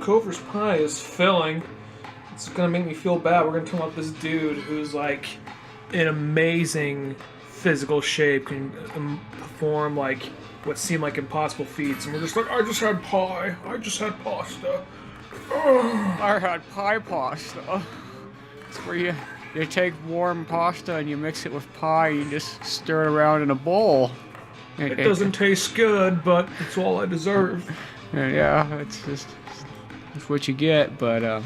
Cover's pie is filling. It's gonna make me feel bad. We're gonna talk about this dude who's like in amazing physical shape, can perform like what seem like impossible feats, and we're just like, I just had pie. I just had pasta. I had pie pasta. It's where you take warm pasta and you mix it with pie. You just stir it around in a bowl. It doesn't taste good, but it's all I deserve. Yeah, it's what you get. But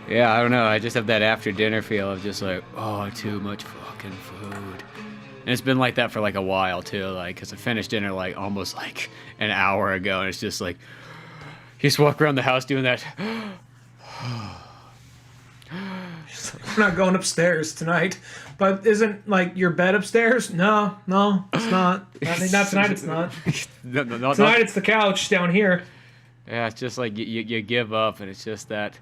yeah, I don't know. I just have that after dinner feel of just like, oh, too much fucking food. And it's been like that for like a while too, like, cause I finished dinner like almost like an hour ago, and it's just like you just walk around the house doing that. We're not going upstairs tonight. But isn't, like, your bed upstairs? No, it's not. Not tonight, it's not. No, tonight, it's the couch down here. Yeah, it's just like you give up, and it's just that.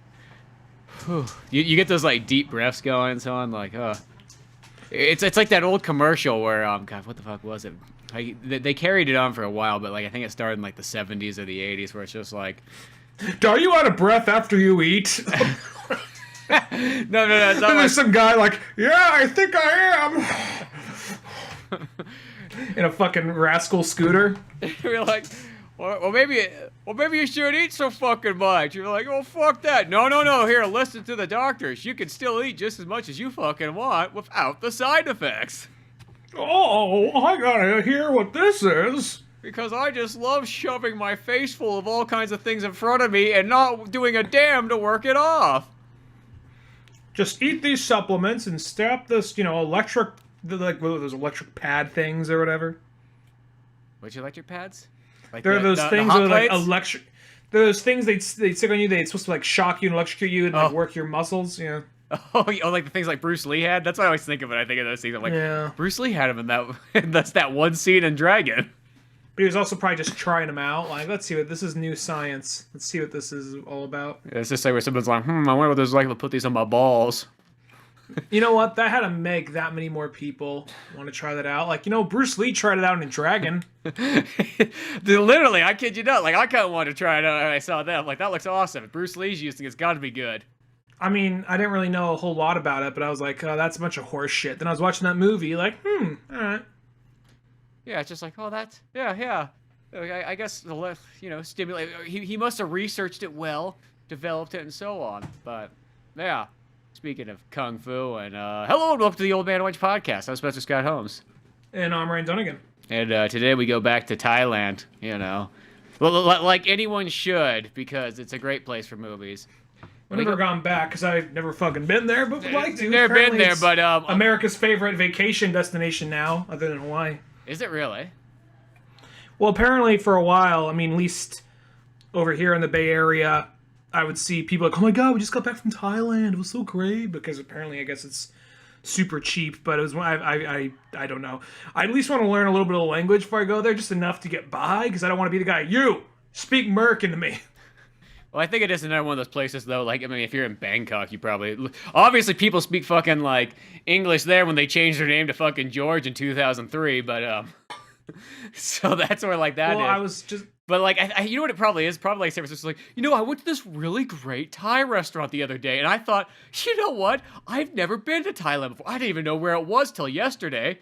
You get those, like, deep breaths going and so on, like, It's like that old commercial where, God, what the fuck was it? Like, they carried it on for a while, but, like, I think it started in, like, the 70s or the 80s, where it's just like... Are you out of breath after you eat? No, it's not. And there's some guy like, yeah, I think I am. In a fucking rascal scooter. You're like, well, maybe you shouldn't eat so fucking much. You're like, oh, fuck that. No. Here, listen to the doctors. You can still eat just as much as you fucking want without the side effects. Oh, I gotta hear what this is. Because I just love shoving my face full of all kinds of things in front of me and not doing a damn to work it off. Just eat these supplements and strap this, electric, like those electric pad things or whatever. Which electric pads? Like there are those things the with like electric. Those things they stick on you. They're supposed to like shock you and electrocute you and like work your muscles. Yeah. Oh, like the things like Bruce Lee had. That's what I always think of when I think of those things. I'm like, yeah. Bruce Lee had him in that. That's that one scene in Dragon. But he was also probably just trying them out. Like, let's see what this is. New science. Let's see what this is all about. Yeah, it's just like where someone's like, I wonder what this is like to put these on my balls. You know what? That had to make that many more people want to try that out. Like, Bruce Lee tried it out in Dragon. Literally, I kid you not. Like, I kind of wanted to try it out when I saw that. I'm like, that looks awesome. If Bruce Lee's using it, it's got to be good. I mean, I didn't really know a whole lot about it, but I was like, oh, that's a bunch of horse shit. Then I was watching that movie, like, all right. Yeah, it's just like, oh, that's, yeah. I guess, stimulate. He must have researched it well, developed it, and so on. But, yeah. Speaking of Kung Fu, and hello and welcome to the Old Man Orange Podcast. I'm Spencer Scott Holmes. And I'm Ryan Dunigan. And today we go back to Thailand, like anyone should, because it's a great place for movies. I've never gone back, because I've never fucking been there, but would like to. Never been there, but... America's favorite vacation destination now, other than Hawaii. Is it really? Well, apparently for a while, I mean, at least over here in the Bay Area, I would see people like, oh my god, we just got back from Thailand. It was so great. Because apparently, I guess it's super cheap. But it was, I don't know. I at least want to learn a little bit of the language before I go there, just enough to get by. Because I don't want to be the guy, you, speak Merkin to me. Well, I think it is another one of those places, though. Like, I mean, if you're in Bangkok, you probably... Obviously, people speak fucking, like, English there when they changed their name to fucking George in 2003, but, so that's where, like, that is. Well, I was just... But, like, you know what it probably is? Probably, like, San Francisco's like, I went to this really great Thai restaurant the other day, and I thought, you know what? I've never been to Thailand before. I didn't even know where it was till yesterday.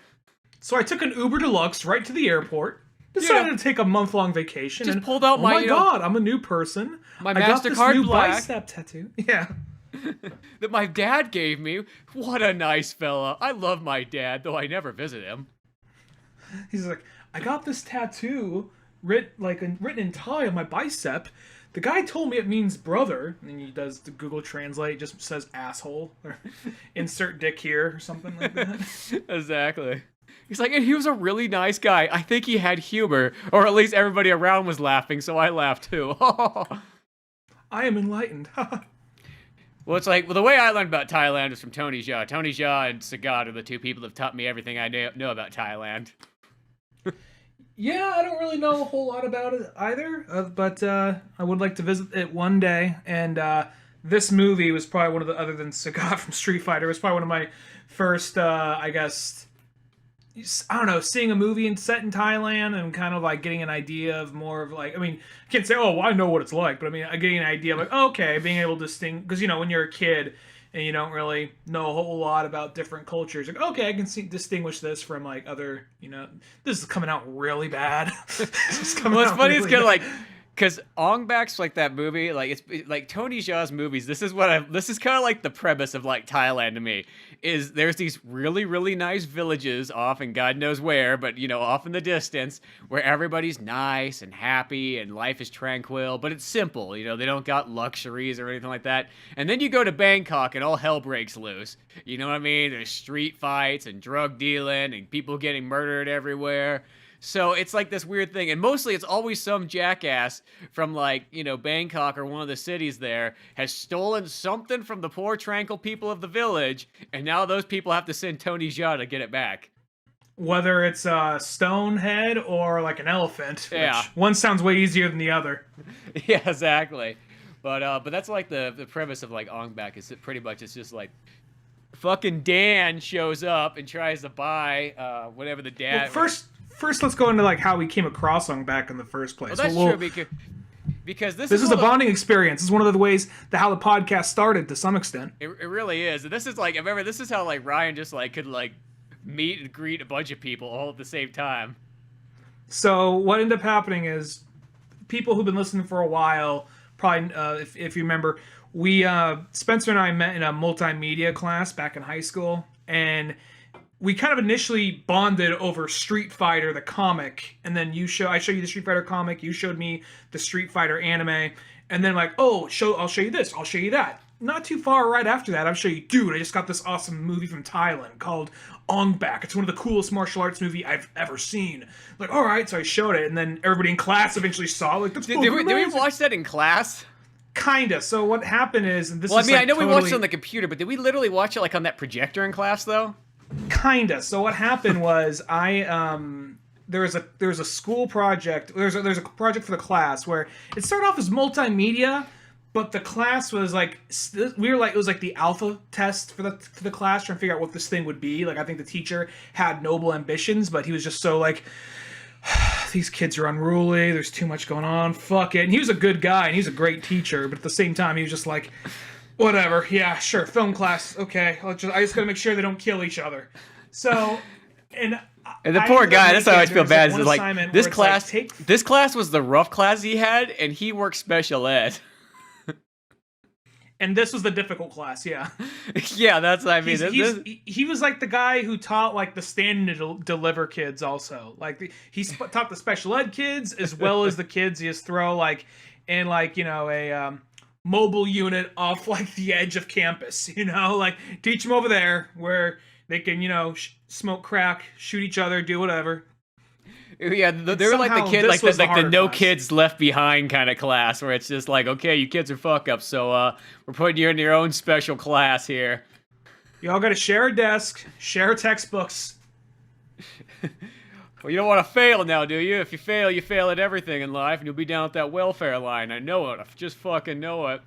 So I took an Uber Deluxe right to the airport. Decided to take a month-long vacation. Just pulled out my... Oh my god, I'm a new person. My MasterCard Black. I got this new bicep tattoo. Yeah. That my dad gave me. What a nice fella. I love my dad, though I never visit him. He's like, I got this tattoo written in Thai on my bicep. The guy told me it means brother. And he does the Google Translate, just says asshole. Or insert dick here or something like that. Exactly. He's like, and he was a really nice guy. I think he had humor, or at least everybody around was laughing, so I laughed too. I am enlightened. Well, it's like, the way I learned about Thailand was from Tony Jaa. Tony Jaa and Sagat are the two people that have taught me everything I know about Thailand. Yeah, I don't really know a whole lot about it either, but I would like to visit it one day. And this movie was probably one of the, other than Sagat from Street Fighter, was probably one of my first, I guess... I don't know, seeing a movie set in Thailand and kind of like getting an idea of more of like, I mean, I can't say, oh, well, I know what it's like, but I mean, getting an idea of like, okay, being able to distinguish, because, you know, when you're a kid and you don't really know a whole lot about different cultures, like, okay, I can distinguish this from like other, you know, this is coming out really bad. It's funny, it's kind of like, because Ong Back's like that movie, like it's like Tony Jaa's movies. This is kind of like the premise of like Thailand to me. Is there's these really, really nice villages off in God knows where, but you know, off in the distance, where everybody's nice and happy and life is tranquil, but it's simple. You know, they don't got luxuries or anything like that. And then you go to Bangkok and all hell breaks loose. You know what I mean? There's street fights and drug dealing and people getting murdered everywhere. So it's like this weird thing. And mostly it's always some jackass from like, you know, Bangkok or one of the cities there has stolen something from the poor tranquil people of the village. And now those people have to send Tony Jaa to get it back. Whether it's a stone head or like an elephant. Yeah. Which one sounds way easier than the other. Yeah, exactly. But that's like the premise of like Ong Back is pretty much it's just like fucking Dan shows up and tries to buy whatever the dad... Well, First, let's go into like how we came across Ong Back in the first place. Well, that's true because this is a bonding experience. This is one of the ways that how the podcast started to some extent. It really is. And this is like, I remember this is how like Ryan just like could like meet and greet a bunch of people all at the same time. So what ended up happening is people who've been listening for a while, probably if you remember, we Spencer and I met in a multimedia class back in high school, and we kind of initially bonded over Street Fighter, the comic, and then I show you the Street Fighter comic, you showed me the Street Fighter anime, and then like, oh, I'll show you this, I'll show you that. Not too far right after that, I'll show you, dude, I just got this awesome movie from Thailand called Ong Back. It's one of the coolest martial arts movie I've ever seen. Like, all right, so I showed it, and then everybody in class eventually saw it. Like, that's did we watch that in class? Kinda. So what happened is, and this well, is I mean, like I know totally... we watched it on the computer, but did we literally watch it like on that projector in class though? Kinda. So what happened was there was a school project. There's a project for the class where it started off as multimedia, but the class was like it was like the alpha test for the class, trying to figure out what this thing would be. Like I think the teacher had noble ambitions, but he was just so like, these kids are unruly. There's too much going on. Fuck it. And he was a good guy and he's a great teacher, but at the same time he was just like, whatever, yeah, sure, film class, okay. I just gotta make sure they don't kill each other. So, and the poor guy, that's how I feel bad. Is like this class, this class was the rough class he had, and he worked special ed. And this was the difficult class, yeah. Yeah, that's what I mean. He was like the guy who taught like the stand and deliver kids also. Like he taught the special ed kids as well as the kids he just throw like in like, you know, a mobile unit off like the edge of campus, you know, like teach them over there where they can, you know, smoke crack, shoot each other, do whatever. Yeah, they were like the kid, like the no class. Kids left behind kind of class where it's just like, okay, you kids are fuck ups, so we're putting you in your own special class here. Y'all got to share a desk, share textbooks. Well, you don't want to fail now, do you? If you fail at everything in life, and you'll be down at that welfare line. I know it. I just fucking know it.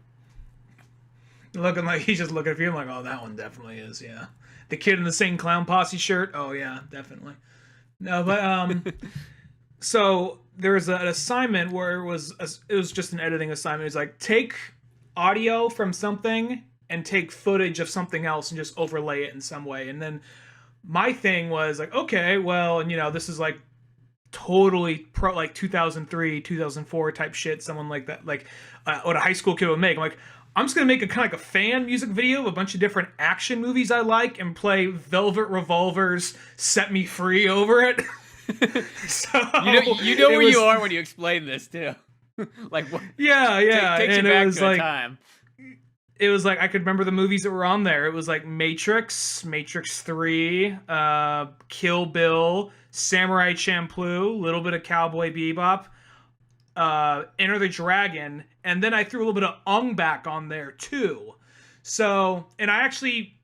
Looking like he's just looking at you like, oh, that one definitely is, yeah. The kid in the same clown posse shirt, oh yeah, definitely. No, but so there was an assignment where it was just an editing assignment. It was like take audio from something and take footage of something else and just overlay it in some way, and then. My thing was like, okay, well, and you know, this is like totally like 2003, 2004 type shit. Someone like that, like what a high school kid would make. I'm like, I'm just gonna make a kind of like a fan music video of a bunch of different action movies I like and play Velvet Revolver's "Set Me Free" over it. So you know where you are when you explain this too. Like what? Yeah, takes and you back it was to like. Time. It was like I could remember the movies that were on there. It was like Matrix, Matrix 3, Kill Bill, Samurai Champloo, a little bit of Cowboy Bebop, Enter the Dragon, and then I threw a little bit of Ong Back on there too. So, and I actually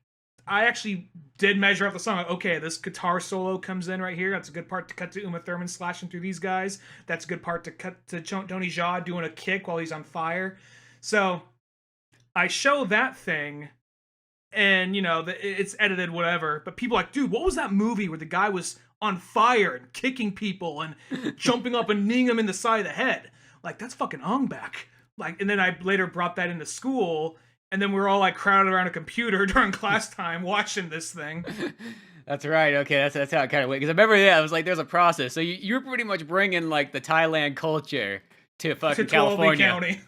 did measure out the song. Like, okay, this guitar solo comes in right here. That's a good part to cut to Uma Thurman slashing through these guys. That's a good part to cut to Tony Jaa doing a kick while he's on fire. So. I show that thing, and, you know, it's edited, whatever, but people are like, dude, what was that movie where the guy was on fire and kicking people and jumping up and kneeing them in the side of the head. Like, that's fucking Ong Back. Like, and then I later brought that into school, and then we were all like crowded around a computer during class time watching this thing. That's right. Okay, that's how it kind of went. Because I remember, I was like, there's a process. So you were pretty much bringing like the Thailand culture to fucking California. County.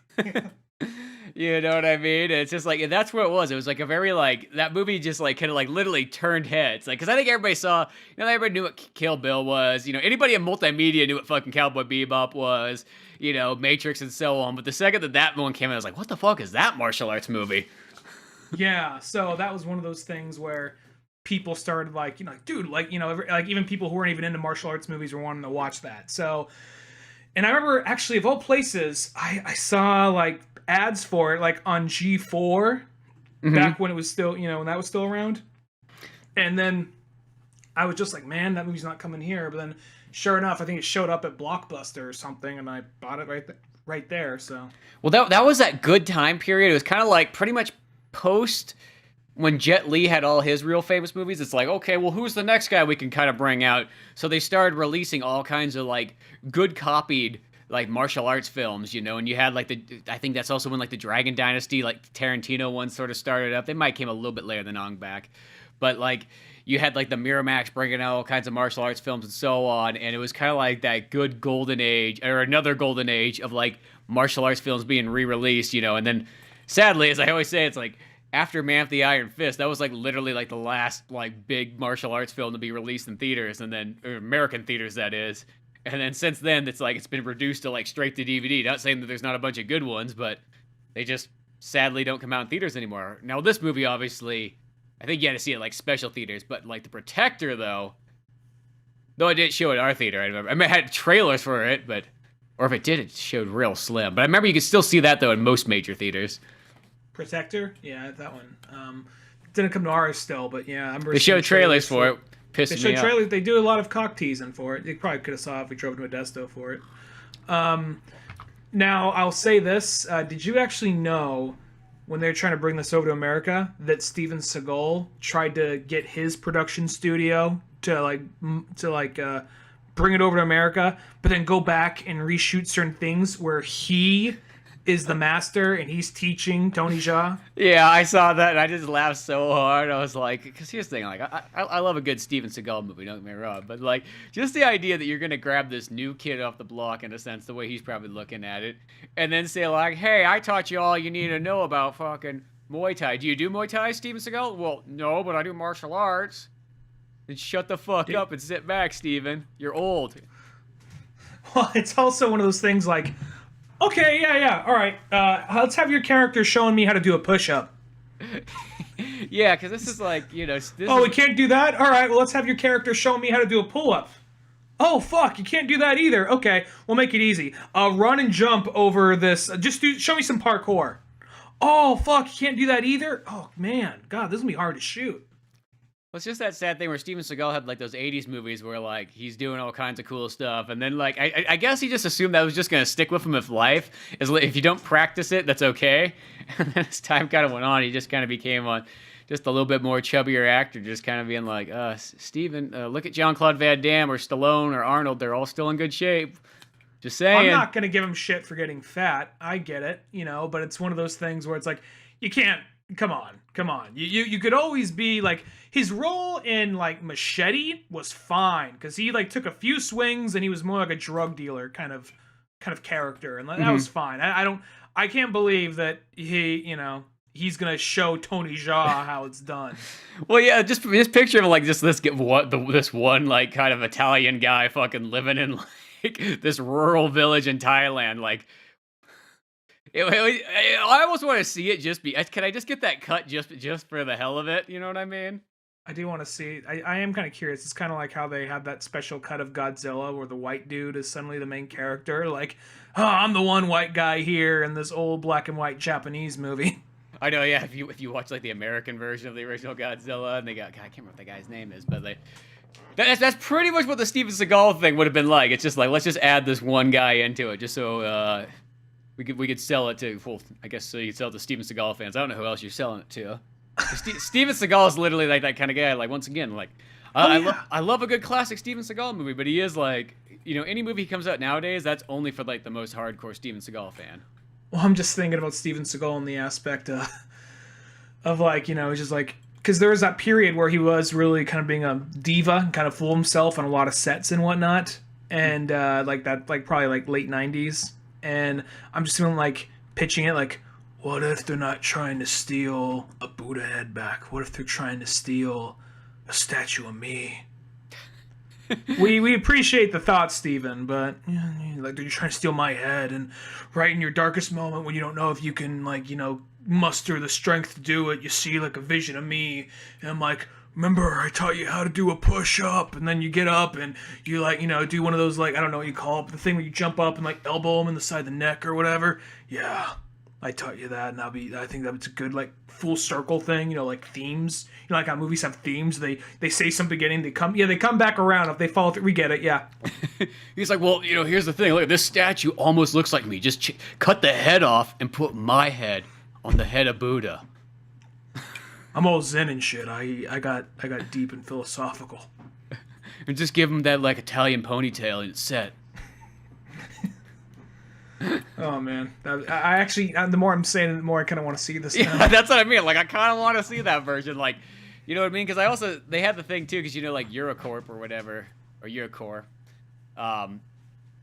You know what I mean? It's just like, and that's what it was. It was like a very like, that movie just like kind of like literally turned heads. Like, because I think everybody saw, everybody knew what Kill Bill was. Anybody in multimedia knew what fucking Cowboy Bebop was. Matrix and so on. But the second that one came out, I was like, what the fuck is that martial arts movie? Yeah, so that was one of those things where people started like, dude, like, like even people who weren't even into martial arts movies were wanting to watch that. So, and I remember actually of all places, I saw like ads for it like on G4 back when it was still, when that was still around. And then I was just like, man, that movie's not coming here. But then sure enough, I think it showed up at Blockbuster or something, and I bought it right there. So, well, that was that good time period. It was kind of like pretty much post when Jet Li had all his real famous movies. It's like, okay, well, who's the next guy we can kind of bring out? So they started releasing all kinds of like good copied like martial arts films, and you had like I think that's also when like the Dragon Dynasty, like Tarantino ones sort of started up. They might came a little bit later than Ong Back, but like you had like the Miramax bringing out all kinds of martial arts films and so on, and it was kind of like that good golden age, or another golden age of like martial arts films being re-released, and then sadly, as I always say, it's like after Man with the Iron Fist, that was like literally like the last like big martial arts film to be released in theaters, and then or American theaters, that is. And then since then, it's like it's been reduced to like straight to DVD. Not saying that there's not a bunch of good ones, but they just sadly don't come out in theaters anymore. Now this movie, obviously, I think you had to see it like special theaters, but like The Protector, though I didn't show it at our theater. I remember I had trailers for it, but or if it did, it showed real slim. But I remember you could still see that though in most major theaters. Protector, yeah, that one. Didn't come to ours still, but yeah, I remember they showed trailers for it. They showed trailers. They do a lot of cock teasing for it. You probably could have saw if we drove to Modesto for it. Now I'll say this: did you actually know when they were trying to bring this over to America that Steven Seagal tried to get his production studio to bring it over to America, but then go back and reshoot certain things where he is the master and he's teaching Tony Jaa? Yeah, I saw that and I just laughed so hard. I was like, because here's the thing, like I love a good Steven Seagal movie, don't get me wrong, but like just the idea that you're gonna grab this new kid off the block, in a sense, the way he's probably looking at it, and then say like, hey, I taught you all you need to know about fucking Muay Thai. Do you do Muay Thai, Steven Seagal? Well, no, but I do martial arts. Then shut the fuck up and sit back, Steven. You're old. Well, it's also one of those things like, okay, yeah, all right. Let's have your character showing me how to do a push-up. Yeah, because this is like, we can't do that? All right, well, let's have your character showing me how to do a pull-up. Oh, fuck, you can't do that either. Okay, we'll make it easy. Run and jump over this. Show me some parkour. Oh, fuck, you can't do that either? Oh, man, God, this is going to be hard to shoot. Well, it's just that sad thing where Steven Seagal had like those 80s movies where like he's doing all kinds of cool stuff, and then like I guess he just assumed that was just gonna stick with him if life is if you don't practice it, that's okay. And then as time kind of went on, he just kind of became just a little bit more chubbier actor, just kind of being like, Steven, look at Jean-Claude Van Damme or Stallone or Arnold, they're all still in good shape. Just saying. I'm not gonna give him shit for getting fat. I get it, but it's one of those things where it's like you can't. Come on. You could always be like, his role in like Machete was fine because he like took a few swings and he was more like a drug dealer kind of character, and that was fine. I can't believe that he's gonna show Tony Jaa how it's done. Well, yeah, just picture of like this one like kind of Italian guy fucking living in like this rural village in Thailand, like. I almost want to see it can I just get that cut just for the hell of it? You know what I mean? I do want to see it. I am kind of curious. It's kind of like how they have that special cut of Godzilla where the white dude is suddenly the main character. Like, oh, I'm the one white guy here in this old black and white Japanese movie. I know, yeah. If you watch like the American version of the original Godzilla, and I can't remember what the guy's name is, but that's pretty much what the Steven Seagal thing would have been like. It's just like, let's just add this one guy into it, just so we could sell it to, well, I guess so you could sell it to Steven Seagal fans. I don't know who else you're selling it to. Steven Seagal is literally like that kind of guy. Like, once again, like, I love a good classic Steven Seagal movie, but he is like, any movie he comes out nowadays, that's only for like the most hardcore Steven Seagal fan. Well, I'm just thinking about Steven Seagal in the aspect of like, it's just like, because there was that period where he was really kind of being a diva and kind of fool himself on a lot of sets and whatnot. And like that, like probably like late 90s. And I'm just feeling like pitching it like, what if they're not trying to steal a Buddha head back? What if they're trying to steal a statue of me? we appreciate the thought, Steven, but like they're trying to steal my head, and right in your darkest moment when you don't know if you can like muster the strength to do it, you see like a vision of me, and I'm like, remember I taught you how to do a push-up, and then you get up and you like do one of those like I don't know what you call it, but the thing where you jump up and like elbow him in the side of the neck or whatever. Yeah, I taught you that, and I think that's a good like full circle thing, like themes. Like how movies have themes. They say something beginning, they come back around if they follow through. We get it, yeah. He's like, well, here's the thing. Look, this statue almost looks like me. Just cut the head off and put my head on the head of Buddha. I'm all zen and shit. I got deep and philosophical. And just give him that like Italian ponytail and it's set. Oh man, I actually, the more I'm saying it, the more I kind of want to see this now. Yeah, that's what I mean. Like I kind of want to see that version. Like, you know what I mean? Because they had the thing too. Because like Eurocorp or whatever, or Eurocore.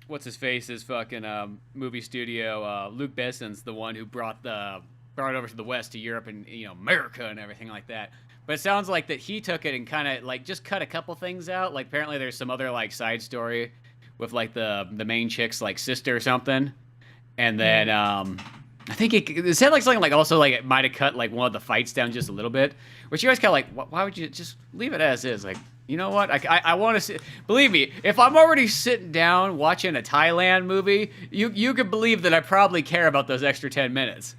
What's his face? His fucking movie studio. Luc Besson's the one who brought over to the West to Europe and America and everything like that. But it sounds like that he took it and kind of like just cut a couple things out. Like apparently there's some other like side story with like the main chick's like sister or something. And then I think it said like something like also like it might have cut like one of the fights down just a little bit, which you guys kind of like, why would you just leave it as is? Like, you know what? I want to see. Believe me, if I'm already sitting down watching a Thailand movie, you could believe that I probably care about those extra 10 minutes.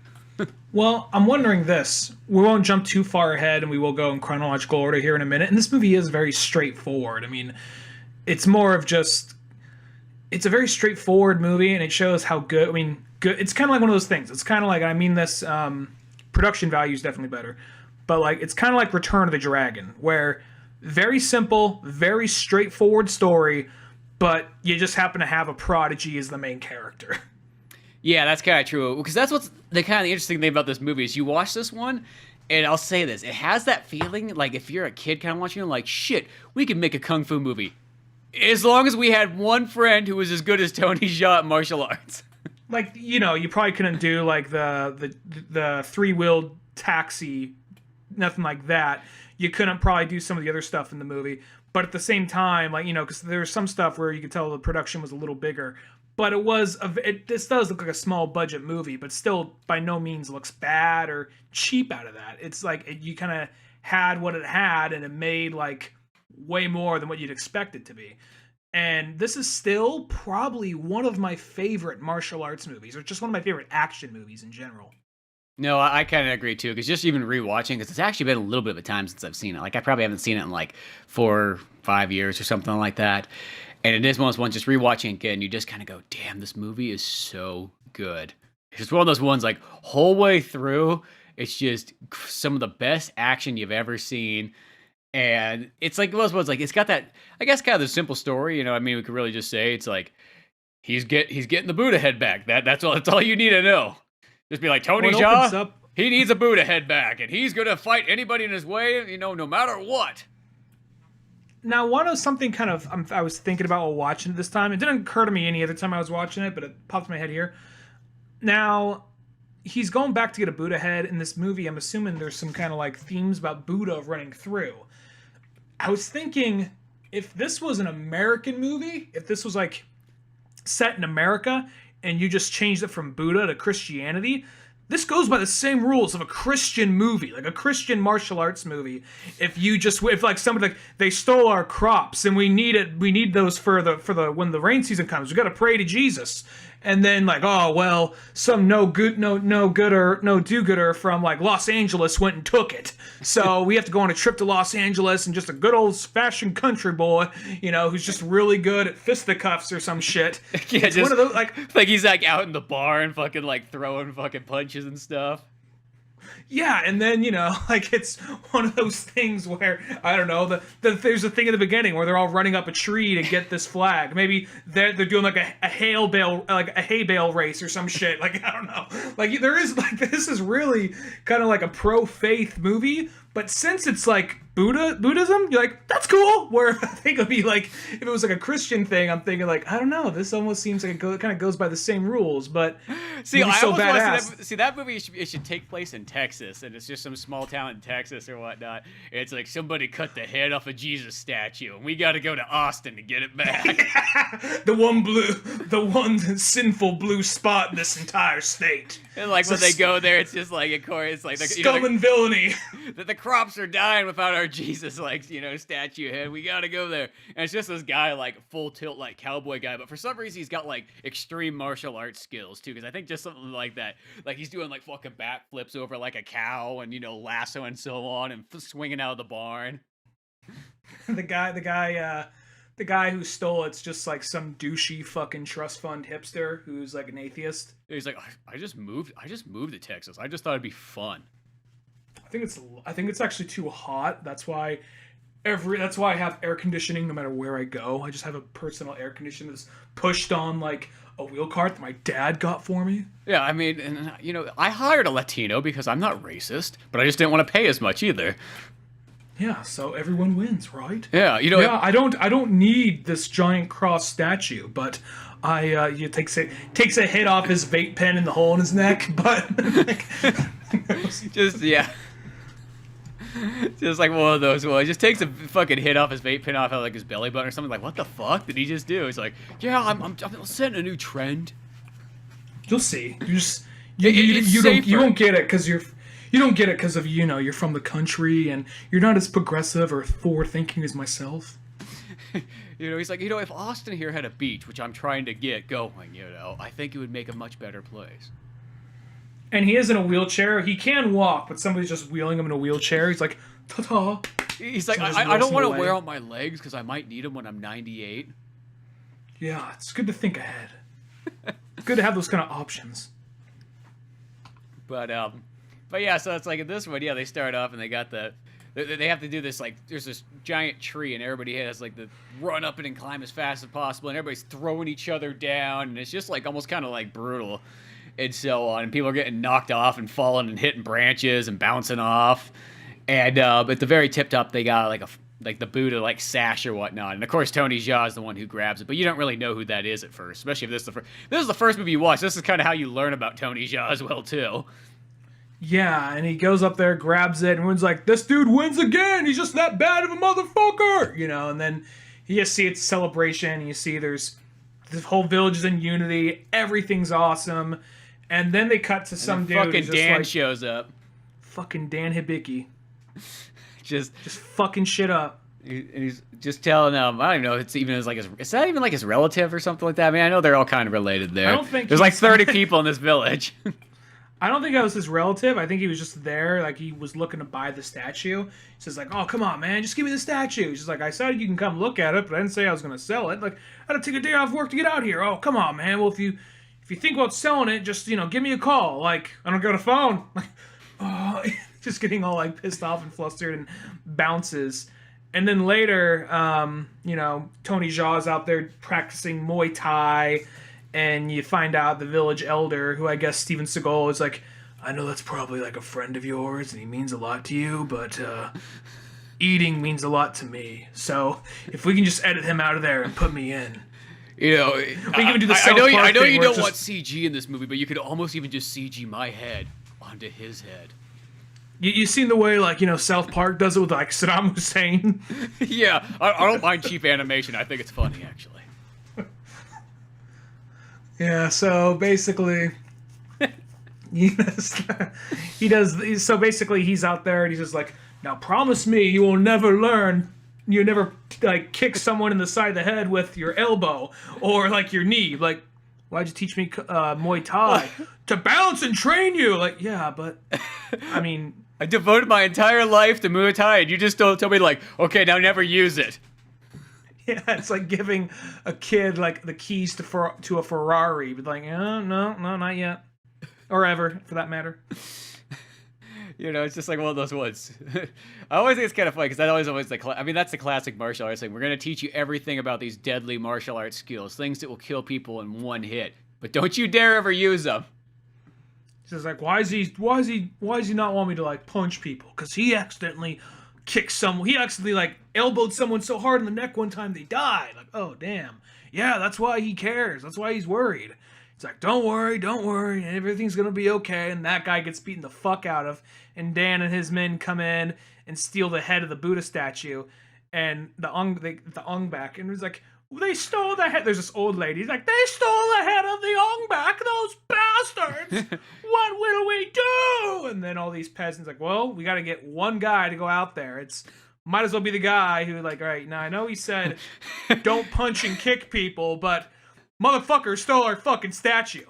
Well, I'm wondering this. We won't jump too far ahead, and we will go in chronological order here in a minute. And this movie is very straightforward. I mean, it's more of just. It's a very straightforward movie, and it shows how good. I mean, good. It's kind of like one of those things. It's kind of like this. Production value is definitely better, but like it's kind of like Return of the Dragon, where very simple, very straightforward story, but you just happen to have a prodigy as the main character. Yeah, that's kind of true. Because that's what's the kind of interesting thing about this movie is you watch this one, and I'll say this: it has that feeling like if you're a kid kind of watching it, like shit, we could make a kung fu movie. As long as we had one friend who was as good as Tony Jaa at martial arts. Like, you probably couldn't do like the three-wheeled taxi, nothing like that. You couldn't probably do some of the other stuff in the movie. But at the same time, like, because there's some stuff where you could tell the production was a little bigger. But this does look like a small budget movie, but still by no means looks bad or cheap out of that. It's like you kind of had what it had, and it made like way more than what you'd expect it to be. And this is still probably one of my favorite martial arts movies, or just one of my favorite action movies in general. No, I kind of agree too, because just even rewatching, because it's actually been a little bit of a time since I've seen it. Like I probably haven't seen it in like 4 or 5 years or something like that. And it is one of those ones just rewatching again, you just kind of go, damn, this movie is so good. It's one of those ones like whole way through, it's just some of the best action you've ever seen. And it's like those ones, like it's got that, I guess, kind of the simple story. I mean, we could really just say it's like he's getting the Buddha head back. That's all you need to know. Just be like Tony Jaa, he needs a Buddha head back, and he's gonna fight anybody in his way, no matter what. Now, one of something kind of I was thinking about while watching it this time. It didn't occur to me any other time I was watching it, but it popped in my head here. Now, he's going back to get a Buddha head in this movie. I'm assuming there's some kind of like themes about Buddha running through. I was thinking if this was an American movie, if this was like set in America and you just changed it from Buddha to Christianity, this goes by the same rules of a Christian movie, like a Christian martial arts movie. If like somebody like they stole our crops and we need those for the when the rain season comes, we got to pray to Jesus. And then like, oh well, some no do-gooder from like Los Angeles went and took it. So we have to go on a trip to Los Angeles, and just a good old-fashioned country boy, who's just really good at fisticuffs or some shit. Yeah, it's one of those like he's like out in the bar and fucking like throwing fucking punches and stuff. Yeah, and then, like it's one of those things where, I don't know, there's a thing at the beginning where they're all running up a tree to get this flag. Maybe they're doing like a hay bale race or some shit. Like, I don't know. Like, there is, like, this is really kind of like a pro-faith movie, but since it's like Buddhism, you're like, that's cool. Where I think it'd be like, if it was like a Christian thing, I'm thinking like, I don't know, this almost seems like it kind of goes by the same rules, but see, I so almost badass. want to see that movie. It should take place in Texas, and it's just some small town in Texas or whatnot. It's like somebody cut the head off a Jesus statue, and we got to go to Austin to get it back. the one sinful blue spot in this entire state. And like when they go there, it's just like, of course, it's like scum and villainy. The crops are dying without our Jesus, like, statue head. We gotta go there. And it's just this guy, like, full tilt, like, cowboy guy. But for some reason, he's got, like, extreme martial arts skills, too. Because I think just something like that. Like, he's doing, like, fucking backflips over, like, a cow and, lasso and so on and swinging out of the barn. The guy who stole it's just, like, some douchey fucking trust fund hipster who's, like, an atheist. He's like, I just moved to Texas. I just thought it'd be fun. I think it's actually too hot. That's why I have air conditioning no matter where I go. I just have a personal air conditioner that's pushed on like a wheel cart that my dad got for me. Yeah, I mean, and I hired a Latino because I'm not racist, but I just didn't want to pay as much either. Yeah, so everyone wins, right? Yeah, Yeah, I don't need this giant cross statue, but it takes a hit off his vape pen in the hole in his neck, but just like one of those. Well, he just takes a fucking hit off his vape pen off of like his belly button or something. Like, what the fuck did he just do? He's like, yeah, I'm setting a new trend. You'll see. You won't get it because you don't get it because of you're from the country and you're not as progressive or forward thinking as myself. He's like, if Austin here had a beach, which I'm trying to get going, I think it would make a much better place. And he is in a wheelchair. He can walk, but somebody's just wheeling him in a wheelchair. He's like, ta-ta. He's like, I don't want to wear out my legs because I might need them when I'm 98. Yeah, it's good to think ahead. Good to have those kind of options. But yeah, so it's like in this one, yeah, they start off and they got they have to do this, like, there's this giant tree and everybody has like the run up it and climb as fast as possible and everybody's throwing each other down and it's just like almost kind of like brutal. And so on, and people are getting knocked off and falling and hitting branches and bouncing off. And at the very tip top, they got like the Buddha like sash or whatnot. And of course, Tony Jaa is the one who grabs it, but you don't really know who that is at first, especially if this is the first movie you watch. This is kind of how you learn about Tony Jaa as well too. Yeah, and he goes up there, grabs it, and everyone's like, "This dude wins again. He's just that bad of a motherfucker," And then you just see it's a celebration. And you see there's the whole village is in unity. Everything's awesome. And then they cut to some dude. Fucking Dan shows up. Fucking Dan Hibicki. just fucking shit up. He's just telling them. I don't even know if it's not even like his relative or something like that. I mean, I know they're all kind of related there. I don't think there's like 30 people in this village. I don't think that was his relative. I think he was just there, like he was looking to buy the statue. He says like, "Oh, come on, man, just give me the statue." He's just like, "I said you can come look at it, but I didn't say I was gonna sell it. Like, I had to take a day off work to get out here. Oh, come on, man. Well, if you think about selling it, just give me a call. Like, I don't got a phone." Like, oh, just getting all like pissed off and flustered and bounces. And then later, Tony Jaa's out there practicing Muay Thai. And you find out the village elder, who I guess Steven Seagal is like, "I know that's probably like a friend of yours and he means a lot to you, but eating means a lot to me. So if we can just edit him out of there and put me in." We can even do the South Park I know thing you where don't it's want CG in this movie, but you could almost even just CG my head onto his head. You seen the way, like, South Park does it with, like, Saddam Hussein? Yeah, I don't mind cheap animation. I think it's funny, actually. Yeah, so basically, he does. So basically, he's out there and he's just like, "Now promise me you will never learn. You never like kick someone in the side of the head with your elbow or like your knee. Like, why'd you teach me Muay Thai to balance and train you? Like, yeah, but I mean, I devoted my entire life to Muay Thai, and you just don't tell me like, okay, now never use it." Yeah, it's like giving a kid like the keys to a Ferrari, but like, no, not yet, or ever for that matter. You know, it's just like one of those ones. I always think it's kind of funny because that always I mean, that's the classic martial arts thing. We're going to teach you everything about these deadly martial arts skills, things that will kill people in one hit, but don't you dare ever use them. He's like, why does he not want me to like punch people? Because he accidentally kicked someone. He accidentally like elbowed someone so hard in the neck one time they died. Like, oh damn, yeah, that's why he cares. That's why he's worried. It's like, don't worry, everything's gonna be okay. And that guy gets beaten the fuck out of, and Dan and his men come in and steal the head of the Buddha statue, and the Ong Back, and he's like, they stole the head. There's this old lady. He's like, they stole the head of the Ong Back, those bastards. What will we do? And then all these peasants like, well, we got to get one guy to go out there. It's might as well be the guy who like, all right, now I know he said don't punch and kick people, but motherfucker stole our fucking statue.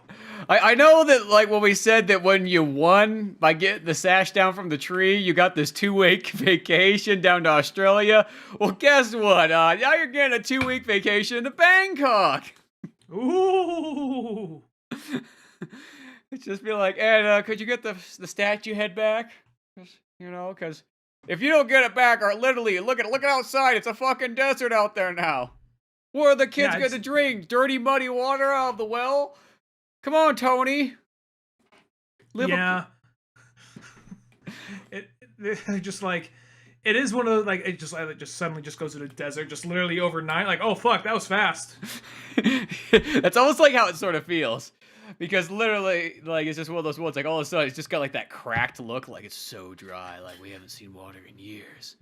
I know that, like, when we said that when you won by getting the sash down from the tree, you got this 2-week vacation down to Australia. Well, guess what? Now you're getting a 2-week vacation to Bangkok. Ooh. It's just be like, and could you get the statue head back? You know, because if you don't get it back, or literally, look outside, it's a fucking desert out there now. Where are the kids going to drink? Dirty, muddy water out of the well? Come on, Tony. It just like, it is one of those, like, it just suddenly just goes to the desert, just literally overnight. Like, oh fuck, that was fast. That's almost like how it sort of feels. Because literally, like, it's just one of those ones, like, all of a sudden, it's just got, like, that cracked look, like, it's so dry, like, we haven't seen water in years.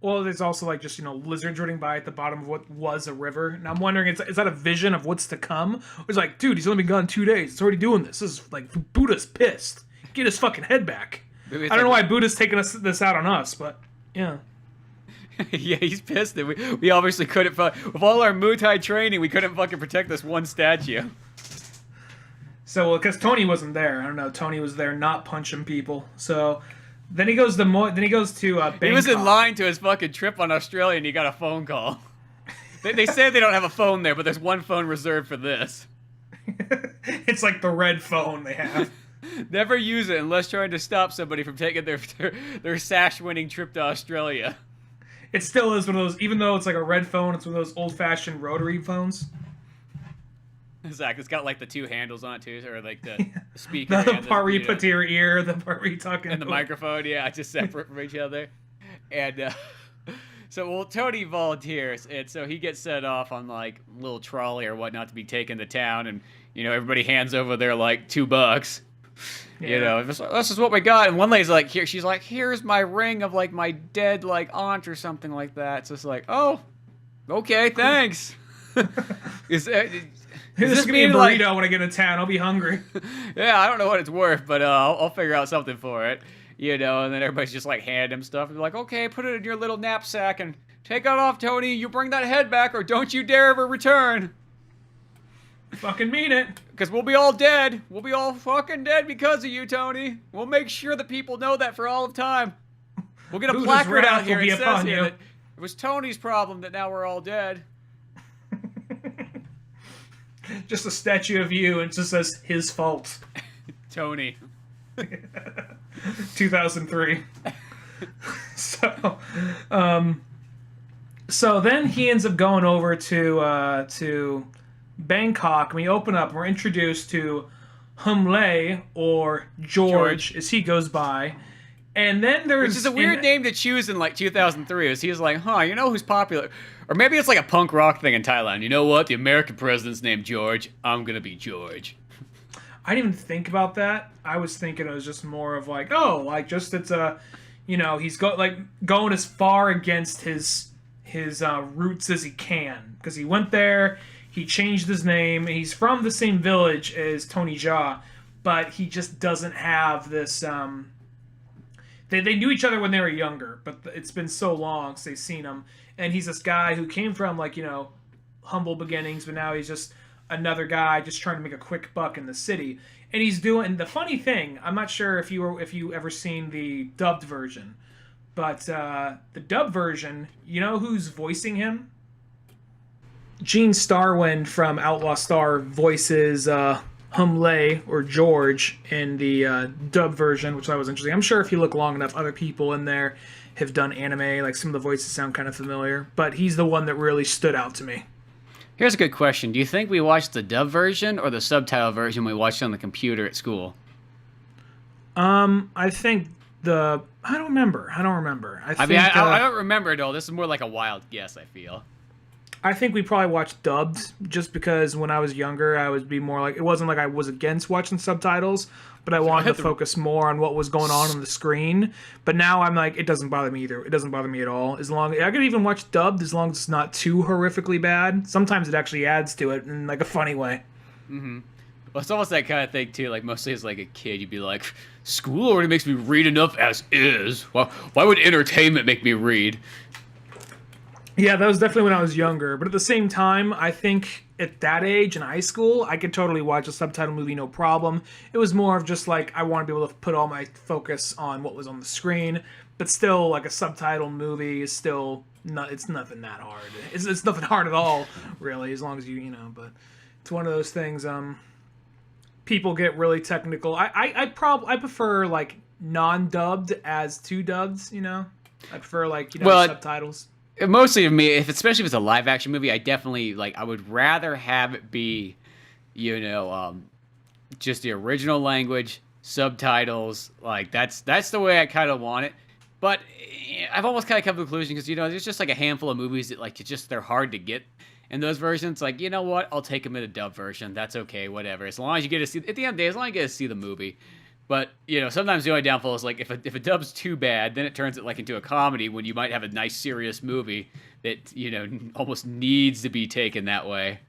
Well, there's also, like, just, you know, lizards running by at the bottom of what was a river. And I'm wondering, is that a vision of what's to come? Or it's like, dude, he's only been gone 2 days. It's already doing this. This is, like, Buddha's pissed. Get his fucking head back. I don't know why Buddha's taking this out on us, but, yeah. Yeah, he's pissed that we obviously couldn't, with all our Muay Thai training, we couldn't fucking protect this one statue. So, well, because Tony wasn't there. I don't know. Tony was there not punching people. So... Then he goes to Bangkok. He was in line to his fucking trip on Australia, and he got a phone call. They say they don't have a phone there, but there's one phone reserved for this. It's like the red phone they have. Never use it unless trying to stop somebody from taking their sash-winning trip to Australia. It still is one of those, even though it's like a red phone, it's one of those old-fashioned rotary phones. Exactly. It's got like the 2 handles on it too, or like the speaker. The part where you put to your ear, the part where you talk and the microphone, yeah, just separate from each other. And so, Tony volunteers, and so he gets set off on like a little trolley or whatnot to be taken to town, and you know everybody hands over their like $2. Yeah. You know, this is what we got. And one lady's like, here, she's like, here's my ring of like my dead like aunt or something like that. It's just like, oh, okay, thanks. This gonna be a burrito when I get into town. I'll be hungry. Yeah, I don't know what it's worth, but I'll figure out something for it. You know, and then everybody's just like handing him stuff. And they're like, okay, put it in your little knapsack and take it off, Tony. You bring that head back or don't you dare ever return. Fucking mean it. Because we'll be all dead. We'll be all fucking dead because of you, Tony. We'll make sure that people know that for all of time. We'll get a placard out here that says here that it was Tony's problem that now we're all dead. Just a statue of you, and it just says his fault. Tony. 2003. So then he ends up going over to Bangkok, and we open up and we're introduced to Humle, or George, as he goes by. And then there's... Which is a weird name to choose in, like, 2003. He was like, you know who's popular? Or maybe it's like a punk rock thing in Thailand. You know what? The American president's named George. I'm gonna be George. I didn't even think about that. I was thinking it was just more of like, oh, like, just it's a... You know, he's going as far against his roots as he can. Because he went there, he changed his name, he's from the same village as Tony Jaa, but he just doesn't have this... They knew each other when they were younger, but it's been so long since they've seen him. And he's this guy who came from, like, you know, humble beginnings, but now he's just another guy just trying to make a quick buck in the city. And he's doing... The funny thing, I'm not sure if you ever seen the dubbed version, but the dubbed version, you know who's voicing him? Gene Starwind from Outlaw Star voices Humley or George in the dub version, which I was interesting. I'm sure if you look long enough, other people in there have done anime. Like some of the voices sound kind of familiar, but he's the one that really stood out to me. Here's a good question. Do you think we watched the dub version or the subtitle version we watched on the computer at school? I think I don't remember. I don't remember it all. This is more like a wild guess, I feel. I think we probably watched dubbed just because when I was younger, I would be more like, it wasn't like I was against watching subtitles, but I wanted to focus more on what was going on the screen. But now I'm like, it doesn't bother me either. It doesn't bother me at all. I could even watch dubbed as long as it's not too horrifically bad. Sometimes it actually adds to it in like a funny way. Mm-hmm. Well, it's almost that kind of thing too. Like mostly as like a kid, you'd be like, school already makes me read enough as is. Well, why would entertainment make me read? Yeah, that was definitely when I was younger. But at the same time, I think at that age in high school, I could totally watch a subtitle movie, no problem. It was more of just like, I want to be able to put all my focus on what was on the screen. But still, like a subtitle movie is still, it's nothing that hard. It's nothing hard at all, really, as long as you know. But it's one of those things, people get really technical. I prefer, like, non-dubbed as two dubs, you know? I prefer, like, subtitles. Mostly of me, especially if it's a live action movie, I definitely I would rather have it be, just the original language, subtitles. Like that's the way I kind of want it. But I've almost kind of come to the conclusion because there's just like a handful of movies that they're hard to get in those versions. Like, you know what? I'll take them in a dub version. That's okay, whatever. As long as you get to see at the end of the day, as long as you get to see the movie. But, sometimes the only downfall is, like, if a dub's too bad, then it turns it, like, into a comedy when you might have a nice, serious movie that, almost needs to be taken that way.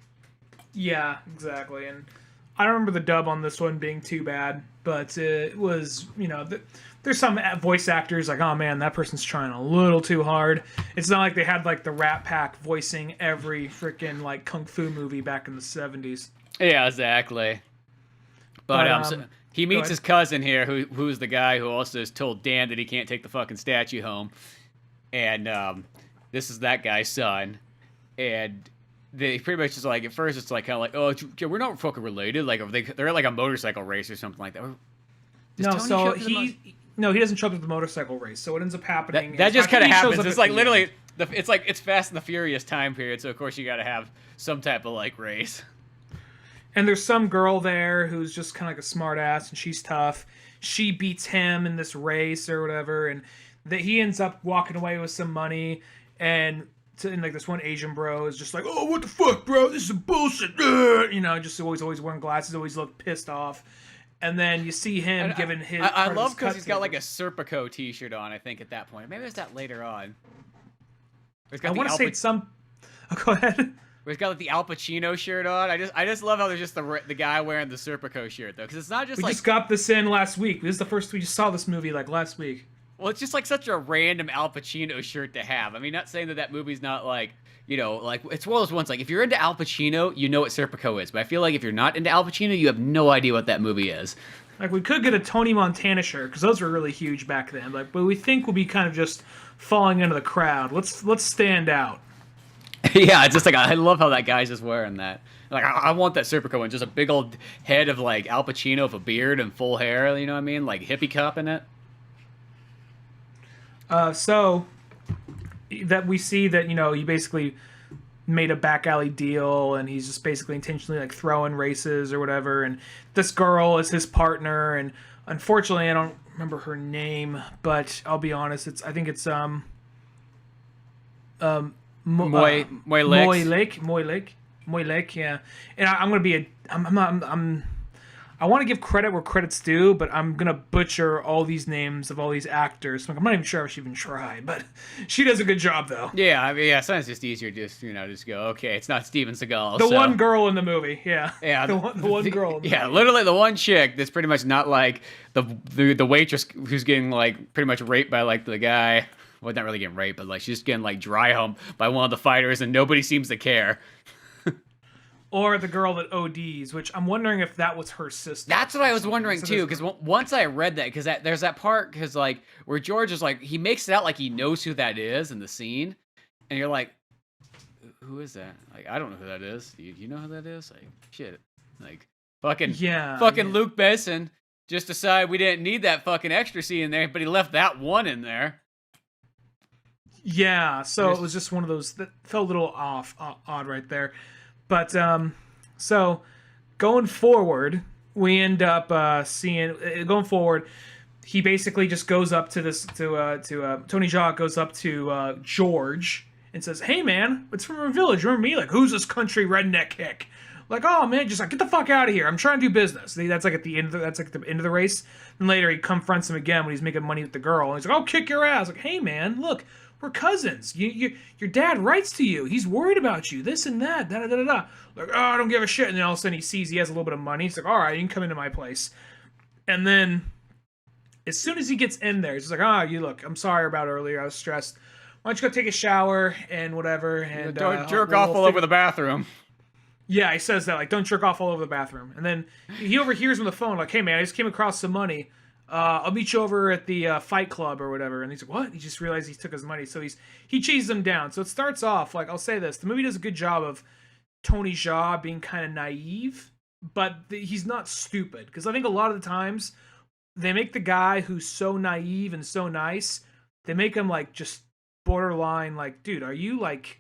Yeah, exactly. And I don't remember the dub on this one being too bad, but it was, there's some voice actors like, oh, man, that person's trying a little too hard. It's not like they had, like, the Rat Pack voicing every freaking, like, kung fu movie back in the 70s. Yeah, exactly. But he meets his cousin here, who's the guy who also has told Dan that he can't take the fucking statue home. And this is that guy's son. And they pretty much just like, at first it's like kind of like, oh, we're not fucking related. Like, they're at like a motorcycle race or something like that. He doesn't show up at the motorcycle race. So what ends up happening that just kind of happens. It's like literally, it's Fast and the Furious time period. So of course you got to have some type of like race. And there's some girl there who's just kind of like a smart ass, and she's tough. She beats him in this race or whatever, and he ends up walking away with some money. And like this one Asian bro is just like, "Oh, what the fuck, bro? This is bullshit." Just always wearing glasses, always look pissed off. And then you see him giving his. I love because he's got like a Serpico T-shirt on. I think at that point, maybe it's that later on. I want to say it's some. Oh, go ahead. Where he's got like the Al Pacino shirt on. I just love how there's just the guy wearing the Serpico shirt though, because it's not just we just got this in last week. This is the first we just saw this movie like last week. Well, it's just like such a random Al Pacino shirt to have. I mean, not saying that movie's not like like it's one of those ones like if you're into Al Pacino, you know what Serpico is. But I feel like if you're not into Al Pacino, you have no idea what that movie is. Like we could get a Tony Montana shirt because those were really huge back then. But we think we'll be kind of just falling into the crowd. Let's stand out. Yeah, it's just like I love how that guy's just wearing that. Like I want that Serpico one, just a big old head of like Al Pacino with a beard and full hair. You know what I mean? Like hippie cop in it. So that we see that he basically made a back alley deal, and he's just basically intentionally like throwing races or whatever. And this girl is his partner, and unfortunately, I don't remember her name, but I'll be honest, I think it's Moy Lake, yeah. And I'm gonna be I want to give credit where credit's due, but I'm gonna butcher all these names of all these actors. I'm not even sure if she even tried, but she does a good job though. Yeah, I mean, sometimes it's just easier just go, okay, it's not Steven Seagal. The one girl in the movie, yeah, the one girl. In the movie. Literally the one chick that's pretty much not like the waitress who's getting like pretty much raped by like the guy. Well, not really getting raped, but like she's just getting like dry humped by one of the fighters, and nobody seems to care. Or the girl that ODs, which I'm wondering if that was her sister. That's what I was wondering too, because once I read that, because there's that part, because like where George is like he makes it out like he knows who that is in the scene, and you're like, who is that? Like I don't know who that is. Do you know who that is? Like shit, like Fucking Yeah. Luke Besson just decided we didn't need that fucking extra scene in there, but he left that one in there. Yeah, so it was just one of those that felt a little odd right there. But so going forward, we end up seeing going forward. He basically just goes up to Tony Jaa goes up to George and says, "Hey man, it's from our village. Remember me? Like, who's this country redneck hick?" Like, "Oh man, just like get the fuck out of here. I'm trying to do business." That's like at the end. That's like the end of the race. And later he confronts him again when he's making money with the girl, and he's like, "I'll kick your ass." Like, "Hey man, look, we're cousins. Your dad writes to you. He's worried about you. This and that. Da da da da." Like, "Oh, I don't give a shit." And then all of a sudden he sees he has a little bit of money. He's like, "All right, you can come into my place." And then as soon as he gets in there, he's like, you look, I'm sorry about earlier. I was stressed. Why don't you go take a shower and whatever. And don't jerk off all over the bathroom. Yeah, he says that, like, don't jerk off all over the bathroom. And then he overhears him on the phone, like, "Hey, man, I just came across some money. I'll meet you over at the fight club or whatever." And he's like, "What?" He just realized he took his money. So he chases him down. So it starts off, like, I'll say this. The movie does a good job of Tony Jaa being kind of naive, but he's not stupid. Because I think a lot of the times they make the guy who's so naive and so nice, they make him, like, just borderline, like, dude, are you, like,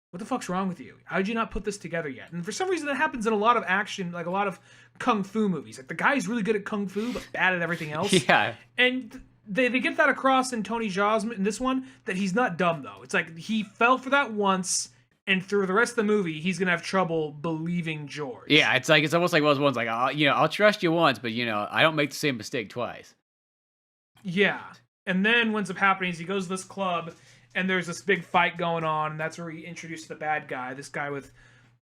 what the fuck's wrong with you? How did you not put this together yet? And for some reason that happens in a lot of action, like a lot of kung fu movies. Like, the guy's really good at kung fu, but bad at everything else. Yeah. And they get that across in Tony Jaa's, in this one, that he's not dumb, though. It's like, he fell for that once, and through the rest of the movie, he's going to have trouble believing George. Yeah, it's almost like one of those ones, like, I'll trust you once, but, I don't make the same mistake twice. Yeah. And then what ends up happening is he goes to this club, and there's this big fight going on, and that's where he introduced the bad guy, this guy with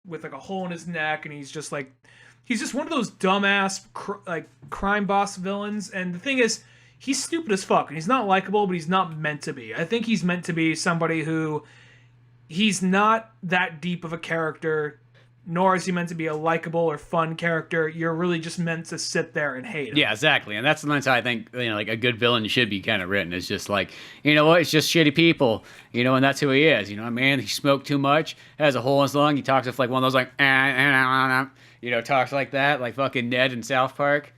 like a hole in his neck, and he's just one of those dumbass crime boss villains. And the thing is, he's stupid as fuck, and he's not likable, but he's not meant to be. I think he's meant to be somebody who, he's not that deep of a character, nor is he meant to be a likable or fun character. You're really just meant to sit there and hate him. Yeah, exactly. And that's how I think, like, a good villain should be kind of written. It's just like, you know what? It's just shitty people, and that's who he is. Man, he smoked too much, has a hole in his lung. He talks with, like, one of those, like, talks like that, like fucking Ned in South Park.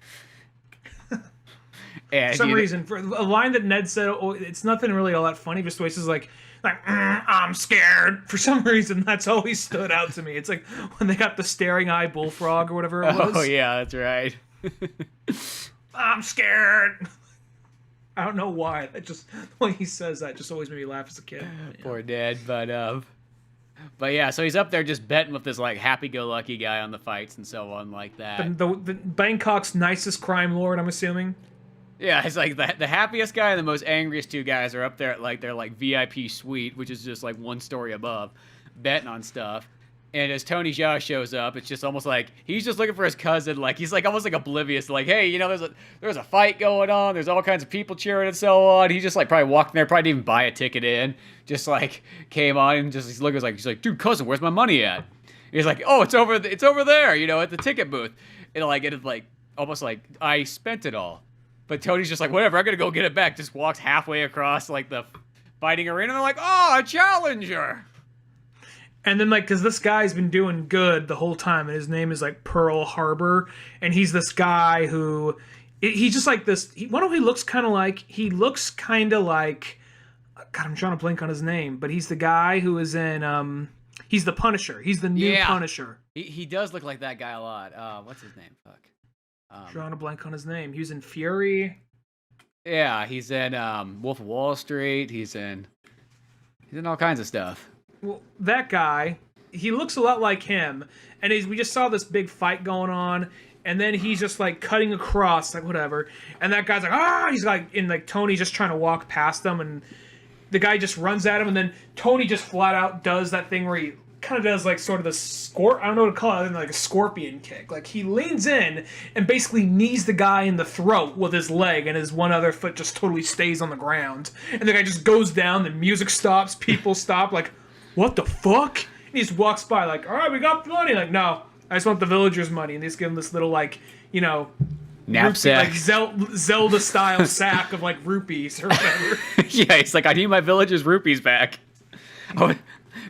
And, for some reason, for a line that Ned said, it's nothing really all that funny, just the way he says, like, "I'm scared." For some reason, that's always stood out to me. It's like when they got the staring eye bullfrog or whatever it was. Oh, yeah, that's right. "I'm scared." I don't know why. That just, the way he says that just always made me laugh as a kid. Yeah. Poor Dad, but yeah, so he's up there just betting with this, like, happy-go-lucky guy on the fights and so on, like that. The Bangkok's nicest crime lord, I'm assuming. Yeah, it's like the happiest guy and the most angriest two guys are up there at, like, their, like, VIP suite, which is just, like, one story above, betting on stuff. And as Tony Jaa shows up, it's just almost like he's just looking for his cousin. Like, he's, like, almost like oblivious. Like, hey, there's a fight going on. There's all kinds of people cheering and so on. He just, like, probably walked in there, probably didn't even buy a ticket in. Just, like, came on and just, he's like, "Dude, cousin, where's my money at?" And he's like, "Oh, it's over there, at the ticket booth." And, like, it is, like, almost like, I spent it all. But Tony's just like, "Whatever, I'm gonna go get it back." Just walks halfway across, like, the fighting arena. And they're like, "Oh, a challenger." And then, like, because this guy's been doing good the whole time, and his name is, like, Pearl Harbor, and he's this guy who, he's just like this, he looks kind of like, God, I'm trying to blank on his name, but he's the guy who is in, he's the Punisher. He's the new Punisher. He does look like that guy a lot. What's his name? Fuck. Drawing a blank on his name. He was in Fury. Yeah, he's in Wolf of Wall Street. He's in all kinds of stuff. Well, that guy, he looks a lot like him, and we just saw this big fight going on, and then he's just, like, cutting across, like, whatever, and that guy's like, he's like, and, like, Tony's just trying to walk past them, and the guy just runs at him, and then Tony just flat out does that thing where he kind of does, like, sort of the I don't know what to call it, like a scorpion kick. Like, he leans in and basically knees the guy in the throat with his leg, and his one other foot just totally stays on the ground. And the guy just goes down, the music stops, people stop, like, what the fuck? And he just walks by, like, all right, we got the money. Like, no, I just want the villagers' money. And they just give him this little, like, knapsack, like Zelda-style sack of, like, rupees or whatever. Yeah, he's like, "I need my villagers' rupees back." Oh,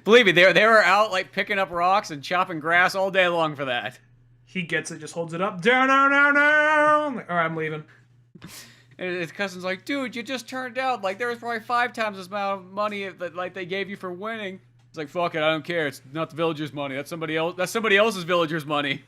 believe me, they were out, like, picking up rocks and chopping grass all day long for that. he gets it, just holds it up. Down, down, down, down. Like, all right, I'm leaving. And his cousin's like, dude, you just turned out. Like, there was probably 5 times this amount of money that like they gave you for winning. It's like, fuck it, I don't care. It's not the villagers' money. That's somebody else. That's somebody else's villagers' money.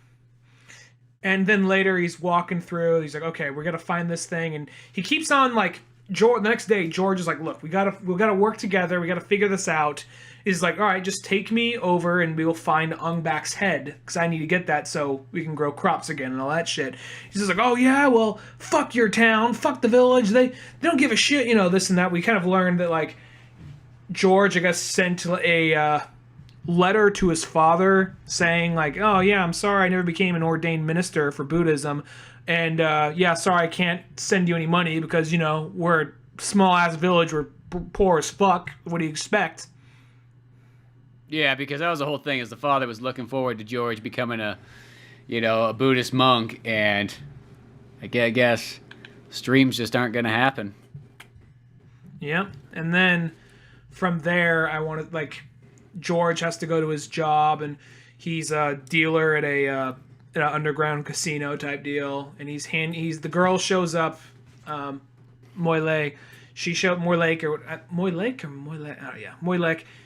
And then later he's walking through. He's like, okay, we're gonna find this thing, and he keeps on like. George, the next day, George is like, look, we gotta work together. We gotta figure this out. He's like, all right, just take me over and we'll find Ong Back's head because I need to get that so we can grow crops again and all that shit. He's just like, oh yeah, well, fuck your town, fuck the village. They don't give a shit, this and that. We kind of learned that like George, I guess, sent a letter to his father saying like, oh yeah, I'm sorry I never became an ordained minister for Buddhism. And, yeah, sorry, I can't send you any money because, we're a small-ass village. We're poor as fuck. What do you expect? Yeah, because that was the whole thing, is the father was looking forward to George becoming a Buddhist monk, and I guess streams just aren't going to happen. Yeah, and then from there, George has to go to his job, and he's a dealer at an underground casino type deal, and the girl shows up, Moylek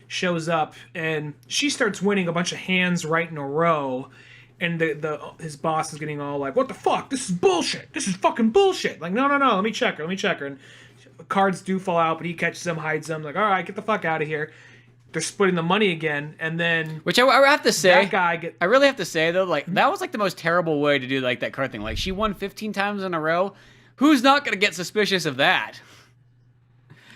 shows up, and she starts winning a bunch of hands right in a row, and his boss is getting all like, what the fuck, this is bullshit, this is fucking bullshit, like no, let me check her, and cards do fall out, but he catches them, hides them, like, all right, get the fuck out of here. They're splitting the money again, and then... Which I have to say... That guy I really have to say, though, like, that was, like, the most terrible way to do, like, that card thing. Like, she won 15 times in a row. Who's not going to get suspicious of that?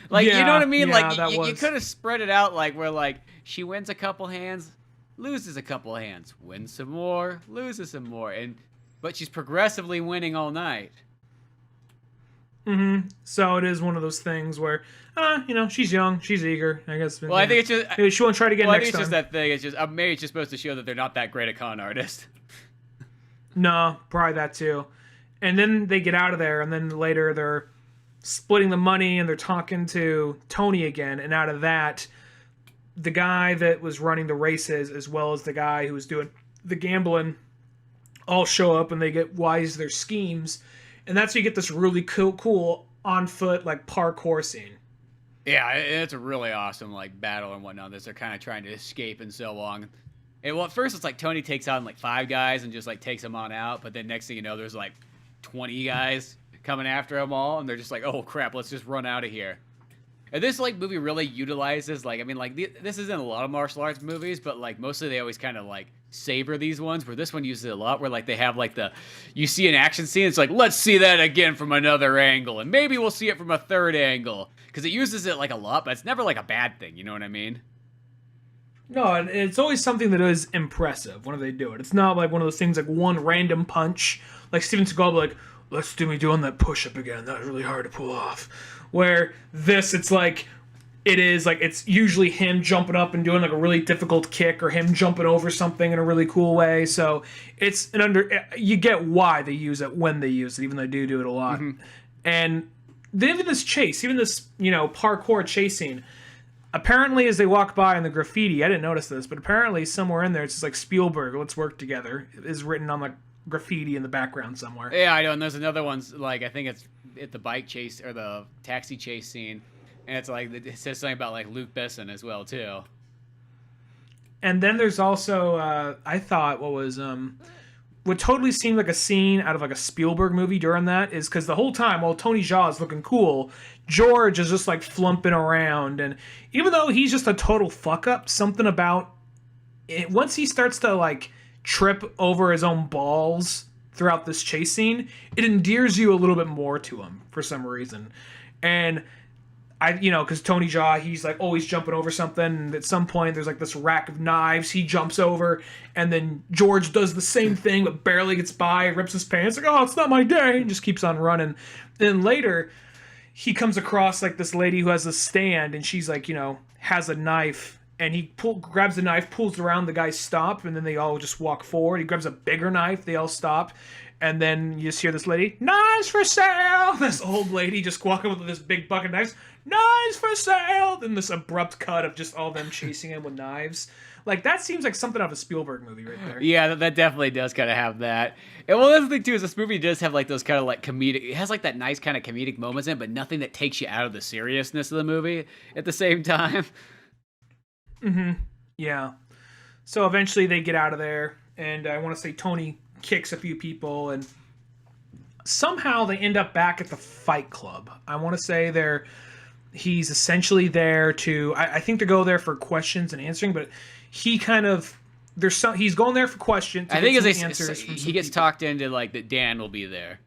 Like, you know what I mean? Yeah, like, you could have spread it out, like, where, like, she wins a couple hands, loses a couple hands, wins some more, loses some more. But she's progressively winning all night. Mm-hmm. So it is one of those things where... she's young, she's eager, I guess. Well, I think it's just... Maybe she won't try to get next time. I think it's just that thing. It's just... maybe it's just supposed to show that they're not that great a con artist. No, probably that too. And then they get out of there, and then later they're splitting the money, and they're talking to Tony again, and out of that, the guy that was running the races, as well as the guy who was doing the gambling, all show up, and they get wise to their schemes, and that's how you get this really cool on-foot, like, parkour scene. Yeah, it's a really awesome, like, battle and whatnot. They're kind of trying to escape and so on. And well, at first it's like Tony takes on like 5 guys and just like takes them on out. But then next thing you know, there's like 20 guys coming after them all. And they're just like, oh crap, let's just run out of here. And this like movie really utilizes, like, I mean, like this is in a lot of martial arts movies, but like mostly they always kind of like savor these ones, where this one uses it a lot, where like they have like you see an action scene, it's like, let's see that again from another angle, and maybe we'll see it from a third angle, because it uses it like a lot, but it's never like a bad thing, you know what I mean? No, it's always something that is impressive when they do it. It's not like one of those things like one random punch, like Steven Seagal will be like, let's do me doing that push-up again, that was really hard to pull off. Where this, it's like, it is like, it's usually him jumping up and doing like a really difficult kick, or him jumping over something in a really cool way. So it's you get why they use it when they use it, even though they do it a lot. Mm-hmm. And even this chase, even this, parkour chasing, apparently as they walk by on the graffiti, I didn't notice this, but apparently somewhere in there, it's just like Spielberg, let's work together, is written on like graffiti in the background somewhere. Yeah, I know, and there's another one, like, I think it's at the bike chase, or the taxi chase scene, and it's like, it says something about like Luke Besson as well, too. And then there's also, I thought what totally seemed like a scene out of like a Spielberg movie during that is because the whole time while Tony Jaa is looking cool, George is just like flumping around, and even though he's just a total fuck up, something about it, once he starts to like trip over his own balls throughout this chase scene, it endears you a little bit more to him for some reason. And because Tony Jaa, he's like always jumping over something, and at some point there's like this rack of knives he jumps over, and then George does the same thing but barely gets by, rips his pants, like, oh, it's not my day, and just keeps on running. And then later he comes across like this lady who has a stand, and she's like, has a knife, and he grabs the knife, pulls around, the guys stop, and then they all just walk forward. He grabs a bigger knife, they all stop, and then you just hear this lady, knives for sale! This old lady just walking with this big bucket of knives, knives for sale! Then this abrupt cut of just all them chasing him with knives. Like, that seems like something out of a Spielberg movie right there. Yeah, that definitely does kind of have that. And well, that's the thing too, is this movie does have like those kind of like comedic, it has like that nice kind of comedic moments in it, but nothing that takes you out of the seriousness of the movie at the same time. Yeah. So eventually they get out of there, and I want to say Tony kicks a few people, and somehow they end up back at the Fight Club. I want to say he's essentially there to, I think to go there for questions and answering, but he kind of, he's going there for questions. I think as answers he gets talked into like that Dan will be there.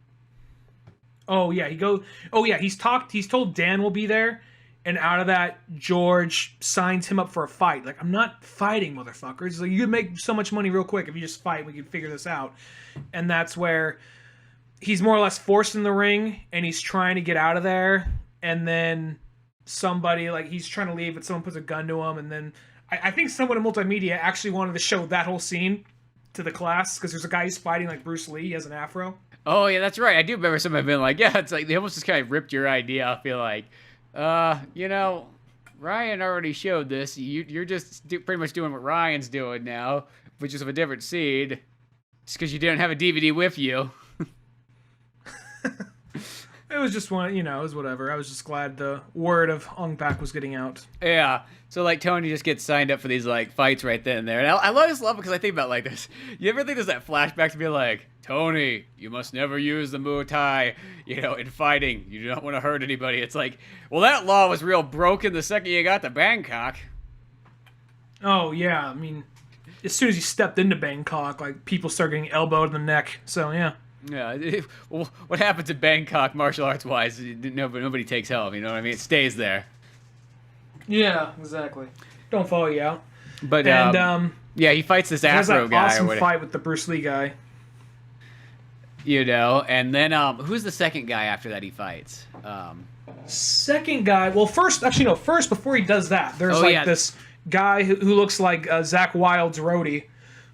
Oh yeah, he's told Dan will be there, and out of that, George signs him up for a fight. Like, I'm not fighting, motherfuckers. He's like, you could make so much money real quick if you just fight. We can figure this out. And that's where he's more or less forced in the ring, and he's trying to get out of there. And then somebody, like, he's trying to leave, but someone puts a gun to him. And then I think someone in multimedia actually wanted to show that whole scene to the class, because there's a guy who's fighting like Bruce Lee. He has an afro. Oh yeah, that's right. I do remember someone being like, yeah, it's like they almost just kind of ripped your idea. I feel like, Ryan already showed this. You're just pretty much doing what Ryan's doing now, which is of a different seed, just because you didn't have a DVD with you. It was just one, it was whatever. I was just glad the word of Ong Back was getting out. Yeah. So, like, Tony just gets signed up for these, like, fights right then and there. And I just love it because I think about, like, this. You ever think there's that flashback to be like, Tony, you must never use the Muay Thai, in fighting. You do not want to hurt anybody. It's like, well, that law was real broken the second you got to Bangkok. Oh, yeah. I mean, as soon as you stepped into Bangkok, like, people start getting elbowed in the neck. So, yeah. Yeah, well, what happens in Bangkok, martial arts wise? Nobody takes help. You know what I mean? It stays there. Yeah, exactly. Don't follow you out. But yeah, he fights this Afro guy. Awesome fight with the Bruce Lee guy. And then who's the second guy after that he fights? Second guy. Well, first before he does that, there's this guy who looks like Zach Wilde's roadie.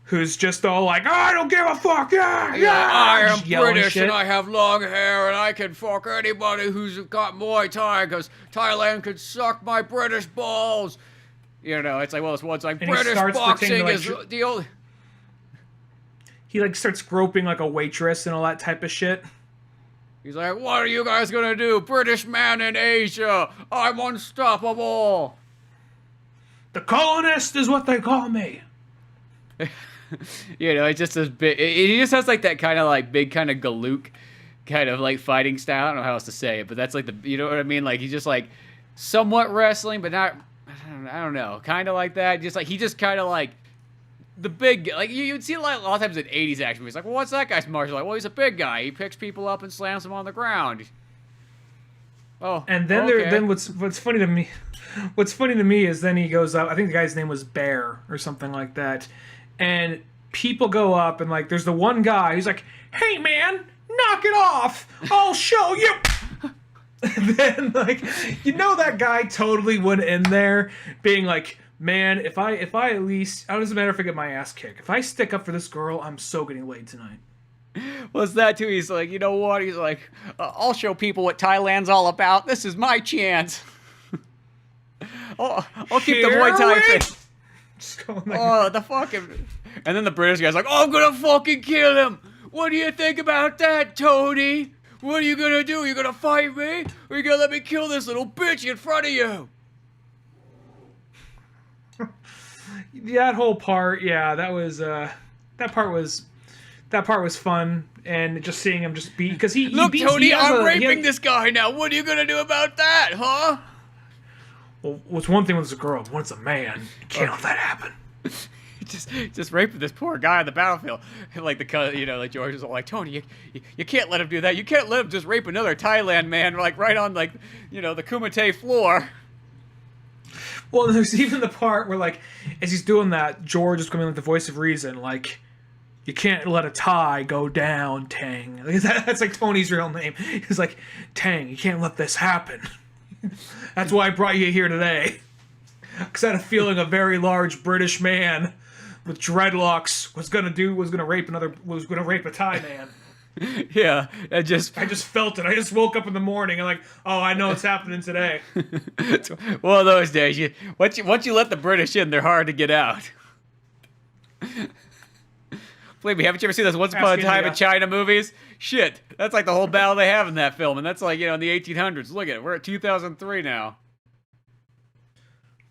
Who's just all like, I don't give a fuck, yeah, I am British and I have long hair and I can fuck anybody who's got Muay Thai because Thailand could suck my British balls. It's like, well, it's like British boxing is the only... He, like, starts groping like a waitress and all that type of shit. He's like, what are you guys gonna do? British man in Asia, I'm unstoppable. The colonist is what they call me. It's just this big. He just has like that kind of like big kind of Galook kind of like fighting style. I don't know how else to say it, but that's like the, you know what I mean? Like he's just like somewhat wrestling, but not. I don't know, kind of like that. Just like he just kind of like the big, like you'd see a lot of times in '80s action movies. Like, well, what's that guy's martial? Like, well, he's a big guy. He picks people up and slams them on the ground. Oh, and then okay. then what's funny to me, is then he goes up. I think the guy's name was Bear or something like that. And people go up and, like, there's the one guy who's like, hey, man, knock it off. I'll show you. And then, like, that guy totally went in there being like, man, if I at least, it doesn't matter if I get my ass kicked. If I stick up for this girl, I'm so getting laid tonight. Well, it's that, too. He's like, you know what? He's like, I'll show people what Thailand's all about. This is my chance. I'll keep the Muay Thai thing. The fucking... And then the British guy's like, oh, I'm gonna fucking kill him. What do you think about that, Tony? What are you gonna do? You gonna fight me? Or are you gonna let me kill this little bitch in front of you? That whole part, yeah, that part was fun, and just seeing him just beat, because he look, beats, Tony, I'm raping this guy now. What are you gonna do about that, huh? Well, it's one thing when it's a girl, but when it's a man, you can't let that happen. just raping this poor guy on the battlefield. Like like George is all like, Tony, you can't let him do that. You can't let him just rape another Thailand man, like right on the Kumite floor. Well, there's even the part where, like, as he's doing that, George is coming like the voice of reason, like, you can't let a Thai go down, Tang. That's like Tony's real name. He's like, Tang, you can't let this happen. That's why I brought you here today. Because I had a feeling a very large British man with dreadlocks was gonna rape a Thai man. Yeah, I just felt it. I just woke up in the morning and like, oh, I know what's happening today. It's one of those days. Once you let the British in, they're hard to get out. Believe me, haven't you ever seen those Once Upon a Time in China movies? Shit, that's like the whole battle they have in that film, and that's like, in the 1800s. Look at it, we're at 2003 now.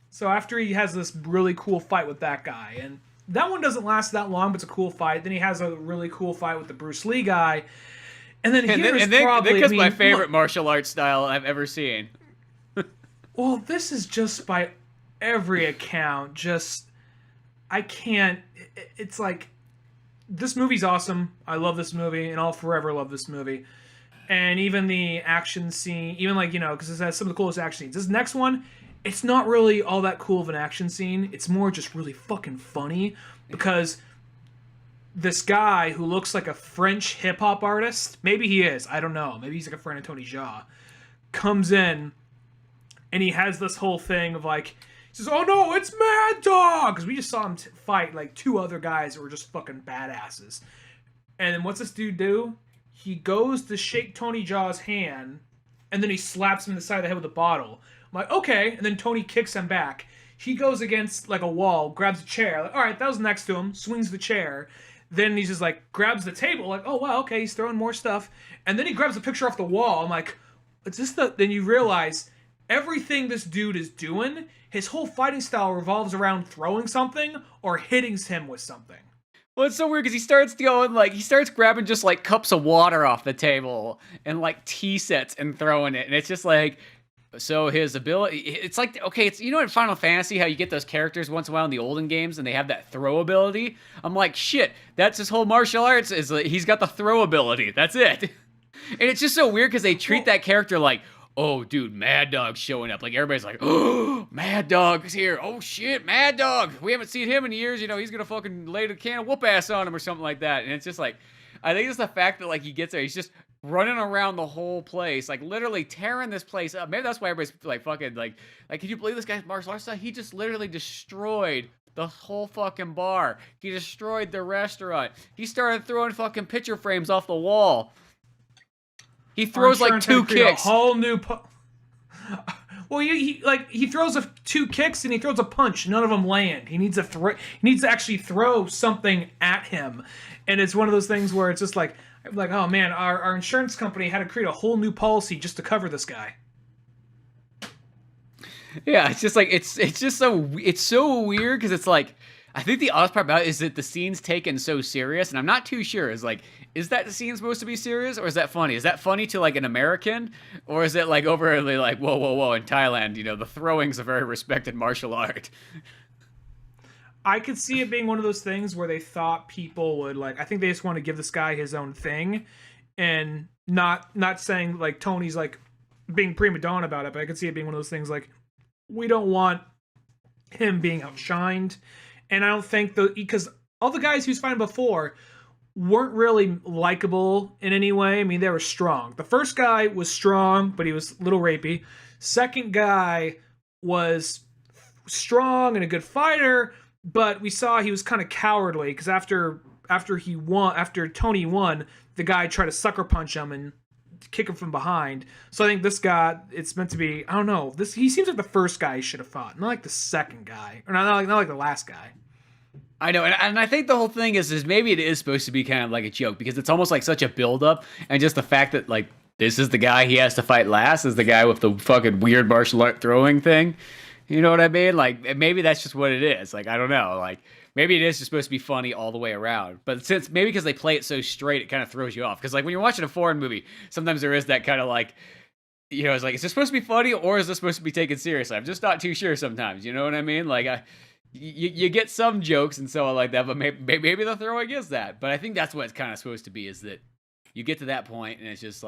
So after he has this really cool fight with that guy, and that one doesn't last that long, but it's a cool fight. Then he has a really cool fight with the Bruce Lee guy, and then here's my favorite martial arts style I've ever seen. Well, this is just by every account, I can't. It's like, this movie's awesome. I love this movie, and I'll forever love this movie. And even the action scene, even because it has some of the coolest action scenes. This next one, it's not really all that cool of an action scene. It's more just really fucking funny because this guy who looks like a French hip-hop artist, maybe he is, I don't know, maybe he's like a friend of Tony Jaa, comes in, and he has this whole thing of he says, "Oh no, it's Mad Dog!" Because we just saw him fight two other guys that were just fucking badasses. And then what's this dude do? He goes to shake Tony Jaa's hand, and then he slaps him in the side of the head with a bottle. I'm like, okay. And then Tony kicks him back. He goes against a wall, grabs a chair. All right, that was next to him. Swings the chair. Then he's just grabs the table. Oh wow, okay. He's throwing more stuff. And then he grabs a picture off the wall. I'm like, is this the? Then you realize everything this dude is doing, his whole fighting style revolves around throwing something or hitting him with something. Well, it's so weird because he starts going he starts grabbing just cups of water off the table and tea sets and throwing it, and it's just so his ability, it's okay, it's, in Final Fantasy how you get those characters once in a while in the olden games and they have that throw ability. I'm like, shit, that's his whole martial arts, is he's got the throw ability. That's it. And it's just so weird because they treat that character oh, dude, Mad Dog's showing up. Everybody's oh, Mad Dog's here. Oh, shit, Mad Dog. We haven't seen him in years. He's going to fucking lay the can of whoop ass on him or something like that. And it's just I think it's the fact that, he gets there. He's just running around the whole place, literally tearing this place up. Maybe that's why everybody's, fucking, can you believe this guy's martial arts style? He just literally destroyed the whole fucking bar. He destroyed the restaurant. He started throwing fucking picture frames off the wall. He throws 2 kicks. A whole new. Well, he throws 2 kicks and he throws a punch. None of them land. He needs He needs to actually throw something at him, and it's one of those things where it's just oh man, our insurance company had to create a whole new policy just to cover this guy. Yeah, it's just it's so weird because it's I think the oddest part about it is that the scene's taken so serious, and I'm not too sure. Is that the scene supposed to be serious, or is that funny? Is that funny to an American, or is it overly whoa in Thailand? The throwing's a very respected martial art. I could see it being one of those things where they thought people would I think they just want to give this guy his own thing, and not saying Tony's being prima donna about it, but I could see it being one of those things we don't want him being outshined. And I don't think because all the guys who's fighting before weren't really likable in any way. I mean, they were strong. The first guy was strong, but he was a little rapey. Second guy was strong and a good fighter, but we saw he was kind of cowardly because after Tony won, the guy tried to sucker punch him and kick him from behind. So I think this guy, it's meant to be, I don't know, he seems like the first guy he should have fought, not the second guy, or not like the last guy. I know, and I think the whole thing is maybe it is supposed to be kind of a joke because it's almost such a build-up, and just the fact that this is the guy he has to fight last is the guy with the fucking weird martial art throwing thing. You know what I mean? Maybe that's just what it is. I don't know. Maybe it is just supposed to be funny all the way around. But maybe because they play it so straight, it kind of throws you off. Because when you're watching a foreign movie, sometimes there is that kind of it's is this supposed to be funny or is this supposed to be taken seriously? I'm just not too sure sometimes. You know what I mean? You get some jokes and so on like that, but maybe the throwing is that. But I think that's what it's kind of supposed to be, is that you get to that point and it's just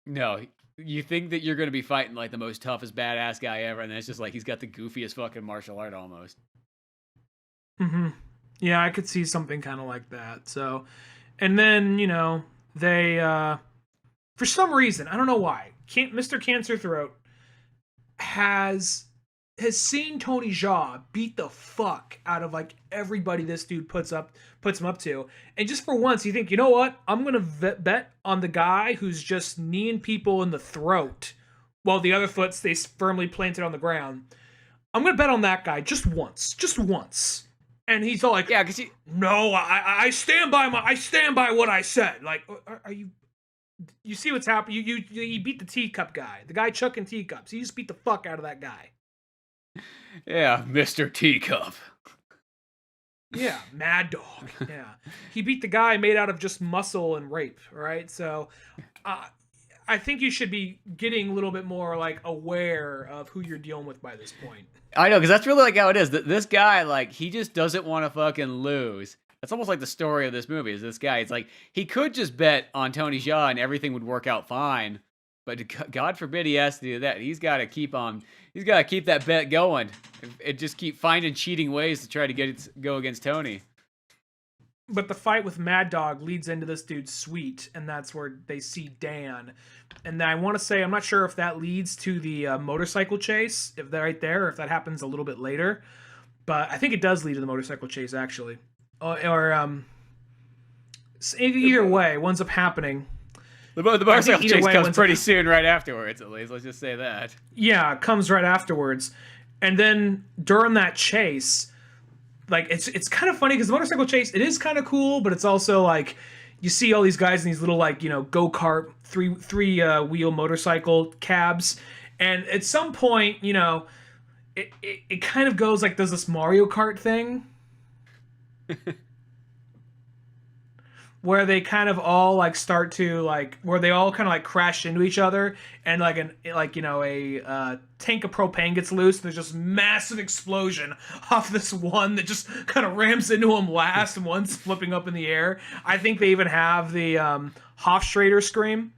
no, you think that you're going to be fighting the most toughest badass guy ever, and then it's just he's got the goofiest fucking martial art almost. Mm-hmm. Yeah, I could see something kind of like that. So, and then, they, for some reason, I don't know why, Mr. Cancer Throat has seen Tony Jaa beat the fuck out of everybody this dude puts him up to, and just for once you think, you know what, I'm gonna bet on the guy who's just kneeing people in the throat while the other foot stays firmly planted on the ground. I'm gonna bet on that guy just once, And he's all like, Yeah, because no, I stand by what I said. Like, are you? You see what's happening? You beat the teacup guy, the guy chucking teacups. You just beat the fuck out of that guy. Yeah, Mr. Teacup. Yeah, Mad Dog. Yeah, he beat the guy made out of just muscle and rape. Right, so I think you should be getting a little bit more like aware of who you're dealing with by this point. I know, because that's really like how it is. This guy, like, he just doesn't want to fucking lose. That's almost like the story of this movie. Is this guy? It's like he could just bet on Tony Jaa and everything would work out fine, but God forbid he has to do that. He's got to keep on. He's got to keep that bet going and just keep finding cheating ways to try to go against Tony. But the fight with Mad Dog leads into this dude's suite, and that's where they see Dan. And I want to say, I'm not sure if that leads to the motorcycle chase, if they're right there, or if that happens a little bit later. But I think it does lead to the motorcycle chase, actually. Either way, what ends up happening. The motorcycle chase comes pretty soon right afterwards, at least. Let's just say that. Yeah, it comes right afterwards. And then during that chase, like, it's kind of funny because the motorcycle chase, it is kind of cool, but it's also like you see all these guys in these little, like, you know, go-kart, three wheel motorcycle cabs. And at some point, you know, it kind of goes like, does this Mario Kart thing? Where they kind of all like start to like, where they all kind of like crash into each other, and like a tank of propane gets loose. There's just massive explosion off this one that just kind of rams into him last, and one's flipping up in the air. I think they even have the Hofstadter scream.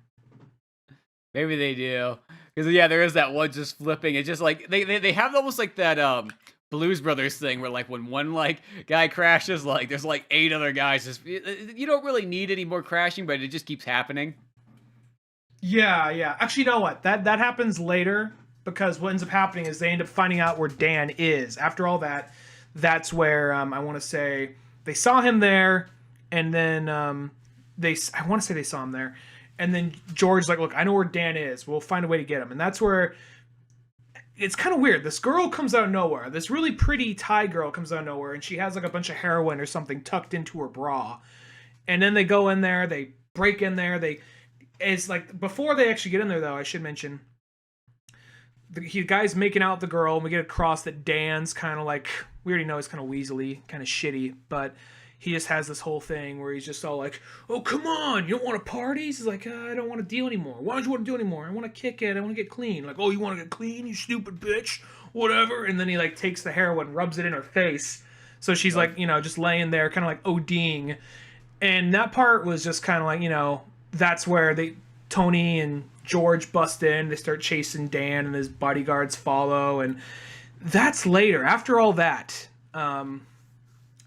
Maybe they do, because yeah, there is that one just flipping. It's just like they have almost like that Blues Brothers thing where like when one like guy crashes, like there's like 8 other guys. Just you don't really need any more crashing, but it just keeps happening. Yeah. Actually, you know what? That happens later, because what ends up happening is they end up finding out where Dan is. After all that, that's where I want to say they saw him there, and then I want to say they saw him there, and then George's like, "Look, I know where Dan is. We'll find a way to get him." And that's where. It's kind of weird. This girl comes out of nowhere. This really pretty Thai girl comes out of nowhere, and she has like a bunch of heroin or something tucked into her bra. And then they go in there, they break in there. It's like, before they actually get in there, though, I should mention, the guy's making out with the girl, and we get across that Dan's kind of like, we already know he's kind of weaselly, kind of shitty, but he just has this whole thing where he's just all like, "Oh, come on, you don't want to party?" He's like, "I don't want to deal anymore." "Why don't you want to do anymore?" "I want to kick it. I want to get clean." Like, "Oh, you want to get clean, you stupid bitch? Whatever." And then he like takes the heroin, rubs it in her face. So she's like, you know, just laying there, kind of like ODing. And that part was just kind of like, you know, that's where Tony and George bust in. They start chasing Dan, and his bodyguards follow. And that's later. After all that,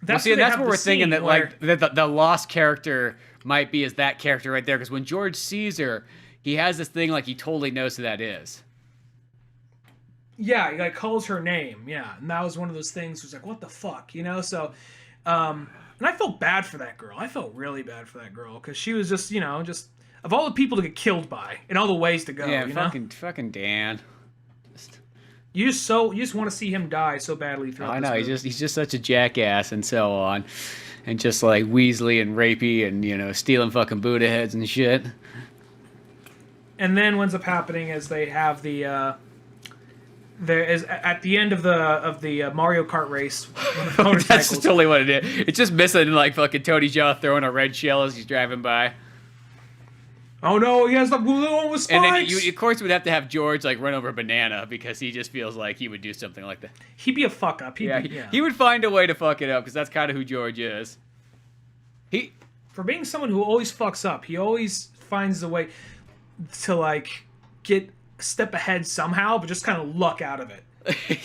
that's what we're thinking, that like that the lost character might be is that character right there, because when George sees her, he has this thing like he totally knows who that is. Yeah, he like calls her name. Yeah, and that was one of those things. Was like, what the fuck, you know? So, and I felt bad for that girl. I felt really bad for that girl, because she was just, you know, just of all the people to get killed by and all the ways to go. Yeah, you fucking Dan. You just want to see him die so badly throughout. I know, he's just such a jackass and so on, and just like Weasley and rapey and, you know, stealing fucking Buddha heads and shit. And then what ends up happening is they have there is at the end of the Mario Kart race. That's totally what it is. It's just missing like fucking Tony Jaa throwing a red shell as he's driving by. Oh no, he has the blue one with spikes. And then you, of course, would have to have George like run over a banana, because he just feels like he would do something like that. He'd be a fuck up. He would find a way to fuck it up, because that's kind of who George is. For being someone who always fucks up, he always finds a way to like get a step ahead somehow, but just kind of luck out of it.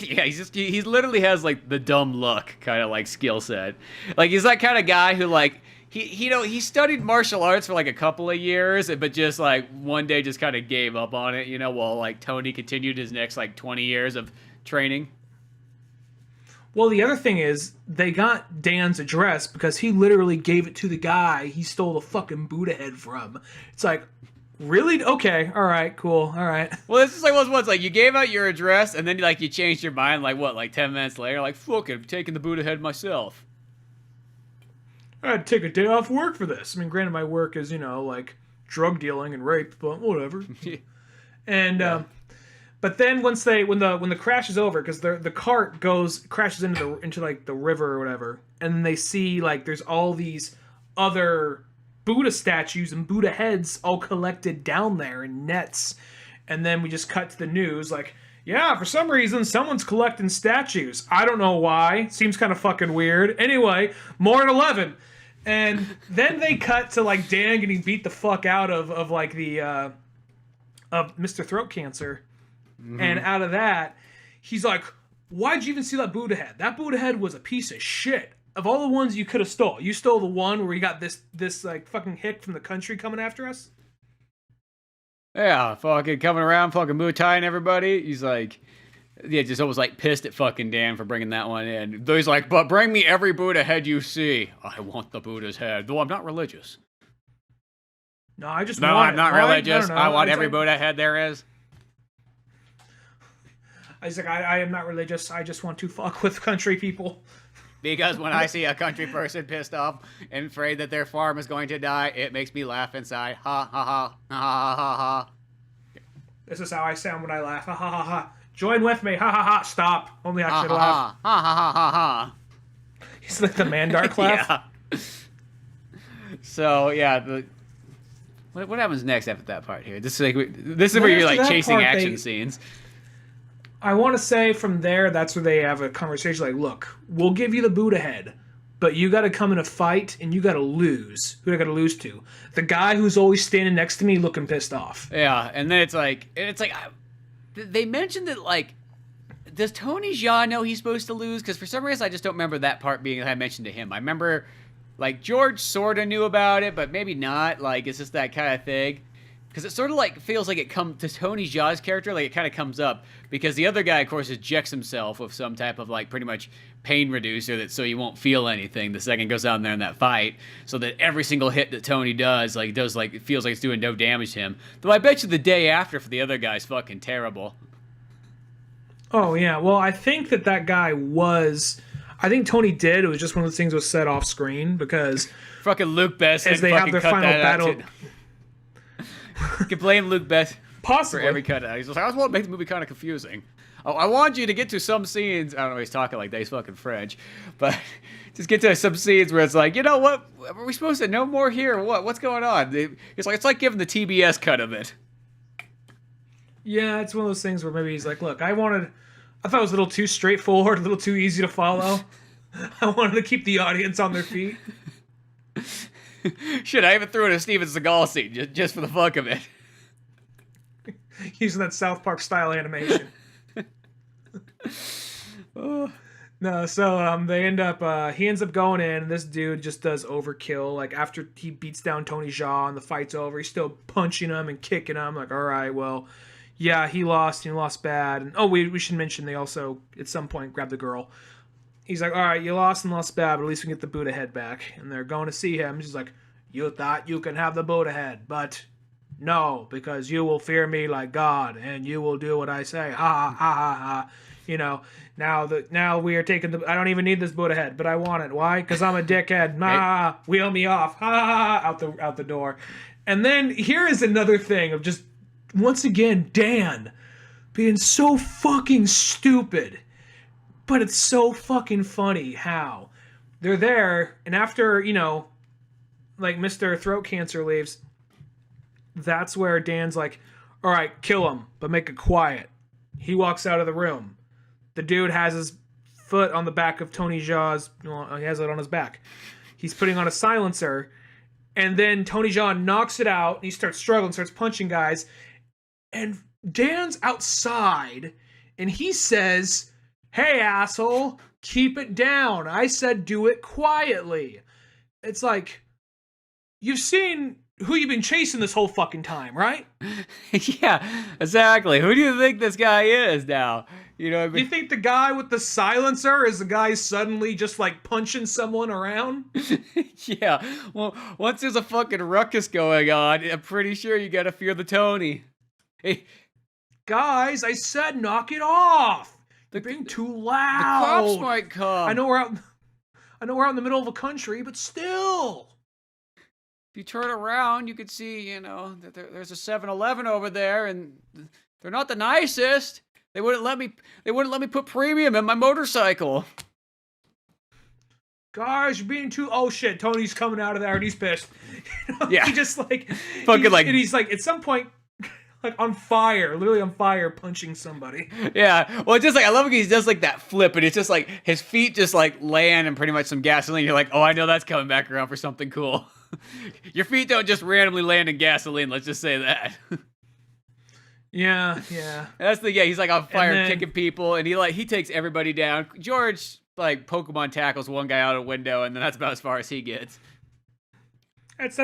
Yeah, he literally has like the dumb luck kind of like skill set. Like he's that kind of guy who like. He studied martial arts for like a couple of years, but just like one day just kind of gave up on it, you know, while like Tony continued his next like 20 years of training. Well, the other thing is they got Dan's address because he literally gave it to the guy he stole the fucking Buddha head from. It's like, really? Okay, all right, cool, all right. Well, it's just like once like you gave out your address and then like you changed your mind like what, like 10 minutes later, like fuck it, I'm taking the Buddha head myself. I had to take a day off work for this. I mean, granted, my work is, like drug dealing and rape, but whatever. And but then when the crash is over, because the cart crashes into like the river or whatever, and then they see like there's all these other Buddha statues and Buddha heads all collected down there in nets, and then we just cut to the news like, yeah, for some reason someone's collecting statues. I don't know why. Seems kind of fucking weird. Anyway, more at 11. And then they cut to like Dan getting beat the fuck out of like the of Mr. Throat Cancer. Mm-hmm. And out of that, he's like, why'd you even see that Buddha head? That Buddha head was a piece of shit. Of all the ones you could have stole, you stole the one where you got this like fucking hick from the country coming after us? Yeah, fucking coming around, fucking Muay Thai and everybody. He's like, yeah, just almost like pissed at fucking Dan for bringing that one in. He's like, but bring me every Buddha head you see. I want the Buddha's head. Though I'm not religious. No, I just no, want I'm not religious. I want every like, Buddha head there is. I was like, I am not religious. I just want to fuck with country people. Because when I see a country person pissed off and afraid that their farm is going to die, it makes me laugh inside. Ha ha ha ha ha ha ha. This is how I sound when I laugh. Ha ha ha ha. Join with me. Ha ha ha. Stop. Only I should laugh. Ha ha ha ha ha. He's like the Mandark laugh. Yeah. So yeah, what happens next after that part here? This is where you're like chasing action scenes. I want to say from there, that's where they have a conversation like, look, we'll give you the Buddha head, but you got to come in a fight and you got to lose. Who do I got to lose to? The guy who's always standing next to me looking pissed off. Yeah, and then it's like they mentioned that, like, does Tony Jaa know he's supposed to lose? Because for some reason I just don't remember that part being mentioned to him. I remember, like, George sort of knew about it, but maybe not. Like, it's just that kind of thing. Because it sort of like feels like it comes to Tony Jaa's character, like it kind of comes up because the other guy, of course, ejects himself with some type of like pretty much pain reducer that so you won't feel anything the second goes down there in that fight, so that every single hit that Tony does it feels like it's doing no damage to him. Though I bet you the day after for the other guy's fucking terrible. Oh yeah, well I think that guy was. I think Tony did. It was just one of those things that was set off screen because fucking Luke Besson as they have their final battle. You can blame Luke Besson possibly for every cut out. He's like, I just want to make the movie kind of confusing. Oh, I want you to get to some scenes. I don't know, he's talking like that. He's fucking French, but just get to some scenes where it's like, you know what? Are we supposed to know more here? Or what? What's going on? It's like giving the TBS cut of it. Yeah, it's one of those things where maybe he's like, look, I thought it was a little too straightforward, a little too easy to follow. I wanted to keep the audience on their feet. Shit, I even threw in a Steven Seagal scene just for the fuck of it. Using that South Park style animation. No, so they end up, he ends up going in, and this dude just does overkill. Like, after he beats down Tony Jaa and the fight's over, he's still punching him and kicking him. Like, all right, well, yeah, he lost, and he lost bad. And, oh, we should mention they also, at some point, grabbed the girl. He's like, all right, you lost and lost bad, but at least we can get the Buddha head back. And they're going to see him. She's like, you thought you can have the Buddha head, but no, because you will fear me like God, and you will do what I say. Ha ha ha ha ha. You know, now we are taking I don't even need this Buddha head, but I want it. Why? Because I'm a dickhead. Nah, wheel me off. Ha ha ha. Out the door. And then here is another thing of just, once again, Dan being so fucking stupid. But it's so fucking funny how they're there, and after, like Mr. Throat Cancer leaves, that's where Dan's like, all right, kill him, but make it quiet. He walks out of the room. The dude has his foot on the back of Tony Jaa's, he has it on his back. He's putting on a silencer, and then Tony Jaa knocks it out, and he starts struggling, starts punching guys, and Dan's outside, and he says, hey, asshole, keep it down. I said do it quietly. It's like, you've seen who you've been chasing this whole fucking time, right? Yeah, exactly. Who do you think this guy is now? You think the guy with the silencer is the guy suddenly just like punching someone around? Yeah, well, once there's a fucking ruckus going on, I'm pretty sure you gotta fear the Tony. Hey, guys, I said knock it off. They're being too loud. The cops might come. I know we're out. I know we're out in the middle of a country, but still. If you turn around, you could see, that there's a 7-Eleven over there, and they're not the nicest. They wouldn't let me put premium in my motorcycle. Guys, you're being too... Oh, shit, Tony's coming out of there, and he's pissed. Yeah. He just, like... Fucking, like... And he's, like, at some point, like, on fire. Literally on fire, punching somebody. Yeah. Well, it's just, like, I love when he does, like, that flip, and it's just, like, his feet just, like, land in pretty much some gasoline. You're like, oh, I know that's coming back around for something cool. Your feet don't just randomly land in gasoline, let's just say that. Yeah. He's, like, on fire kicking people, and he takes everybody down. George... like Pokemon tackles one guy out a window, and then that's about as far as he gets. That's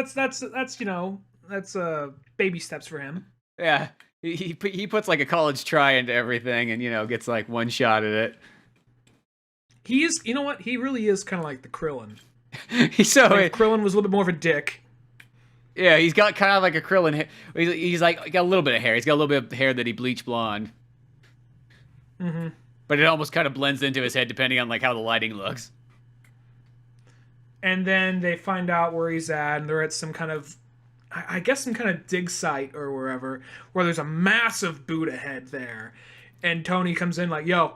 baby steps for him. Yeah, he puts like a college try into everything, and gets like one shot at it. He is, you know what? He really is kind of like the Krillin. Krillin was a little bit more of a dick. Yeah, he's got kind of like a Krillin hair. He's like got a little bit of hair. He's got a little bit of hair that he bleached blonde. Mm-hmm. But it almost kind of blends into his head depending on like how the lighting looks. And then they find out where he's at, and they're at some kind of, I guess some kind of dig site or wherever, where there's a massive Buddha head there. And Tony comes in like, yo,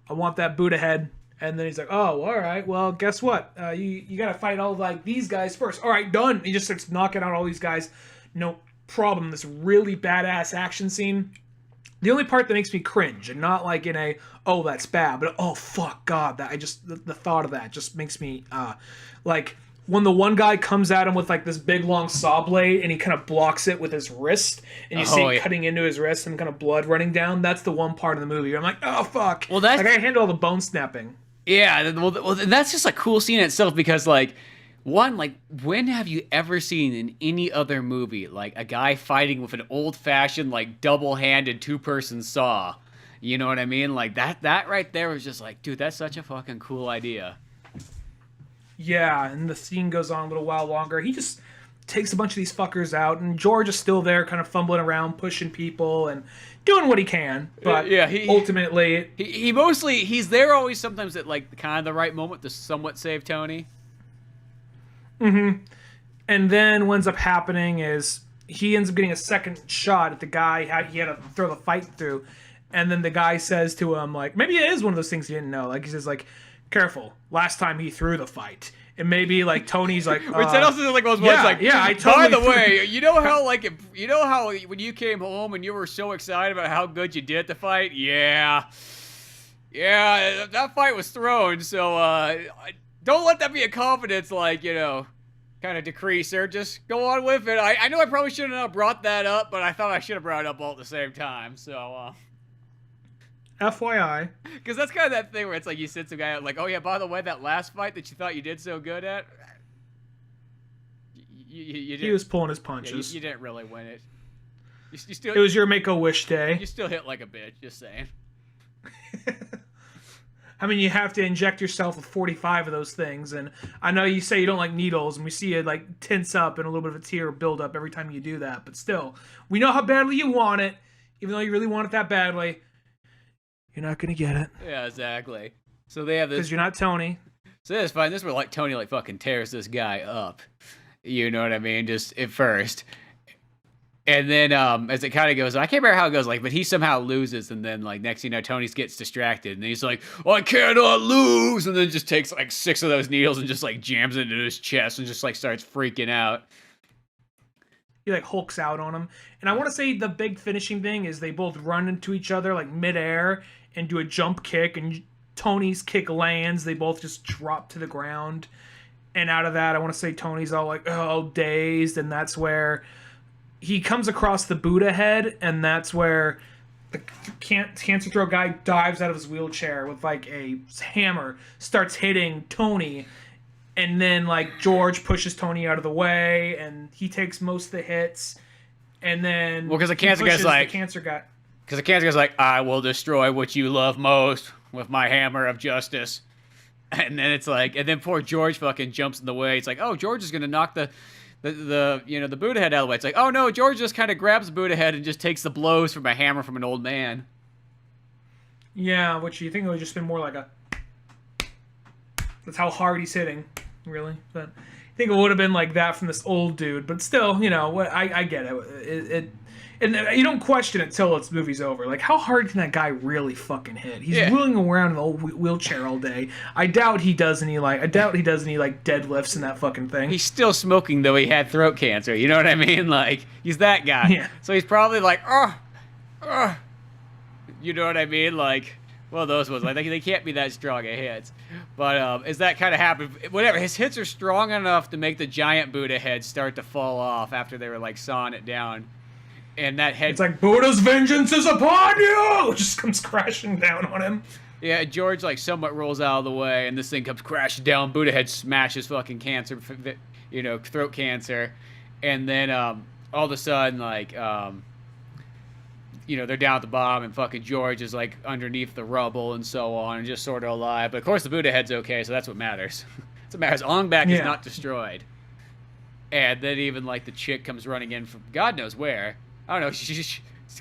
I want that Buddha head. And then he's like, oh, all right, well, guess what? You got to fight all like these guys first. All right, done. He just starts knocking out all these guys. No problem. This really badass action scene. The only part that makes me cringe, and not like in a, oh, that's bad, but oh, fuck, God, the thought of that just makes me, like, when the one guy comes at him with, like, this big, long saw blade, and he kind of blocks it with his wrist, and you see it cutting into his wrist and kind of blood running down, that's the one part of the movie where I'm like, oh, fuck. Well, that's... like, I handle all the bone snapping. Yeah, well, that's just a cool scene in itself, because, like, one, like, when have you ever seen in any other movie, like, a guy fighting with an old-fashioned, like, double-handed two-person saw? You know what I mean? Like, that right there was just like, dude, that's such a fucking cool idea. Yeah, and the scene goes on a little while longer. He just takes a bunch of these fuckers out, and George is still there kind of fumbling around, pushing people, and doing what he can. But ultimately... He's there always sometimes at, like, kind of the right moment to somewhat save Tony. Mm-hmm. And then what ends up happening is he ends up getting a second shot at the guy he had to throw the fight through. And then the guy says to him, like, maybe it is one of those things he didn't know. Like, he says, like, careful, last time he threw the fight. And maybe, like, Tony's like, Which that also like goes like, I totally by the way, you know how when you came home and you were so excited about how good you did at the fight? Yeah, that fight was thrown, so, don't let that be a confidence, like, kind of decreaser. Just go on with it. I know I probably shouldn't have brought that up, but I thought I should have brought it up all at the same time, so, FYI. Because that's kind of that thing where it's like you sit some guy out like, oh yeah, by the way, that last fight that you thought you did so good at, he was pulling his punches. Yeah, you didn't really win it. You still, it was your Make-A-Wish day. You still hit like a bitch, just saying. I mean, you have to inject yourself with 45 of those things, and I know you say you don't like needles, and we see it like tense up and a little bit of a tear build up every time you do that, but still, we know how badly you want it, even though you really want it that badly. You're not gonna get it. Yeah, exactly. So they have this... because you're not Tony. So that's fine. This is where like Tony like fucking tears this guy up. You know what I mean? Just at first. And then as it kind of goes, I can't remember how it goes, like, but he somehow loses, and then like next thing you know, Tony gets distracted, and he's like, I cannot lose, and then just takes like 6 of those needles and just like jams it into his chest and just like starts freaking out. He like hulks out on him. And I want to say the big finishing thing is they both run into each other like midair and do a jump kick, and Tony's kick lands. They both just drop to the ground. And out of that, I want to say Tony's all like, oh, dazed, and that's where he comes across the Buddha head, and that's where the cancer throw guy dives out of his wheelchair with like a hammer, starts hitting Tony, and then like George pushes Tony out of the way, and he takes most of the hits, and then because the cancer guy's like, I will destroy what you love most with my hammer of justice, and then it's like, and then poor George fucking jumps in the way. It's like, oh, George is gonna knock the Buddha head out of the way. It's like, oh no, George just kind of grabs the Buddha head and just takes the blows from a hammer from an old man. Yeah, which you think it would just been more like a... That's how hard he's hitting, really. But I think it would have been like that from this old dude. But still, you know, I get it. And you don't question it till its movie's over. Like, how hard can that guy really fucking hit? He's wheeling around in the old wheelchair all day. I doubt he does any deadlifts in that fucking thing. He's still smoking, though he had throat cancer. You know what I mean? Like, he's that guy. Yeah. So he's probably like, you know what I mean? Like, well, those ones, like, they can't be that strong at hits. But as that kind of happened, whatever, his hits are strong enough to make the giant Buddha head start to fall off after they were, like, sawing it down. And that head... It's like, Buddha's vengeance is upon you! It just comes crashing down on him. Yeah, George, like, somewhat rolls out of the way, and this thing comes crashing down. Buddha head smashes fucking cancer, you know, throat cancer. And then all of a sudden, like, you know, they're down at the bottom, and fucking George is, like, underneath the rubble and so on, and just sort of alive. But, of course, the Buddha head's okay, so that's what matters. That's what matters. Ong Back is not destroyed. And then even, like, the chick comes running in from God knows where. I don't know. She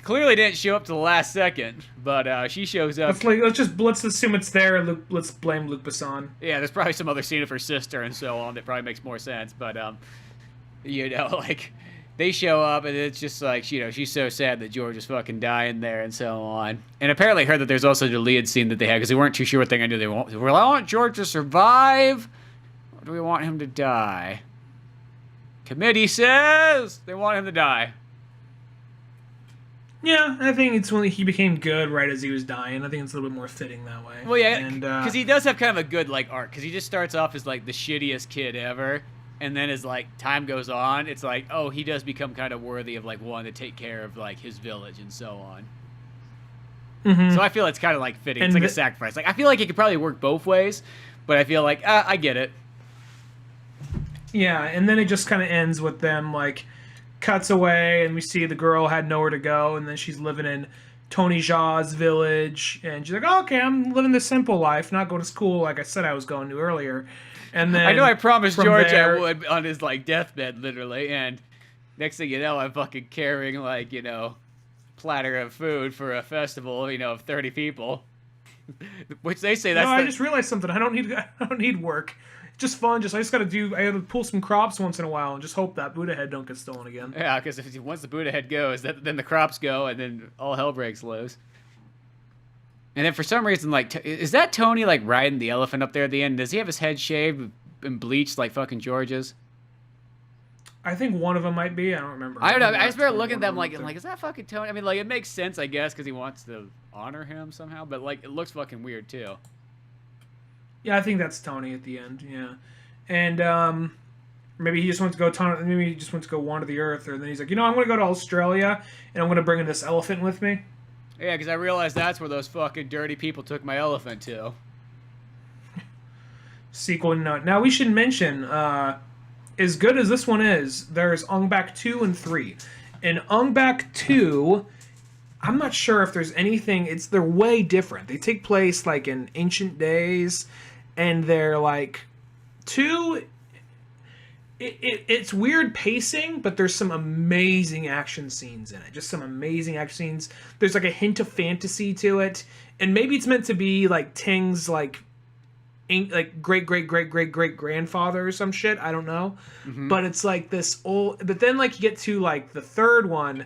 clearly didn't show up to the last second, but she shows up. Let's assume it's there. Let's blame Luc Besson. Yeah, there's probably some other scene of her sister and so on that probably makes more sense. But you know, like they show up and it's just like, you know, she's so sad that George is fucking dying there and so on. And apparently heard that there's also a deleted scene that they had because they weren't too sure what thing I knew they want. Well, I want George to survive, or do we want him to die? Committee says they want him to die. Yeah, I think it's when he became good right as he was dying. I think it's a little bit more fitting that way. Well, yeah, because he does have kind of a good, like, arc. Because he just starts off as, like, the shittiest kid ever. And then as, like, time goes on, it's like, oh, he does become kind of worthy of, like, wanting to take care of, like, his village and so on. Mm-hmm. So I feel it's kind of, like, fitting. It's like a sacrifice. Like, I feel like it could probably work both ways. But I feel like, I get it. Yeah, and then it just kind of ends with them, like... Cuts away, and we see the girl had nowhere to go, and then she's living in Tony Jaa's village, and she's like, oh, okay, I'm living the simple life, not going to school like I said I was going to earlier. And then I know I promised George I would on his, like, deathbed, literally, and next thing you know, I'm fucking carrying, like, you know, platter of food for a festival, you know, of 30 people. Which they say that's I just realized something. I don't need work. Just fun. I gotta pull some crops once in a while and just hope that Buddha head don't get stolen again. Yeah, because once the Buddha head goes, then the crops go, and then all hell breaks loose. And then for some reason, like, is that Tony, like, riding the elephant up there at the end? Does he have his head shaved and bleached like fucking George's? I think one of them might be. I don't remember. I don't know. I just remember looking at them like, is that fucking Tony? I mean, like, it makes sense, I guess, because he wants to honor him somehow, but, like, it looks fucking weird, too. Yeah, I think that's Tony at the end. Yeah, and maybe he just wants to go. Maybe he just wants to go wander the earth, or then he's like, you know, I'm going to go to Australia, and I'm going to bring in this elephant with me. Yeah, because I realized that's where those fucking dirty people took my elephant to. Sequel note. Now we should mention, as good as this one is, there's Ong Back 2 and 3. In Ong Back 2. I'm not sure if there's anything. They're way different. They take place like in ancient days, and they're like it's weird pacing, but there's some amazing action scenes in it. Just some amazing action scenes. There's like a hint of fantasy to it, and maybe it's meant to be like Ting's like great grandfather or some shit. I don't know, but it's like this old. But then like you get to like the third one.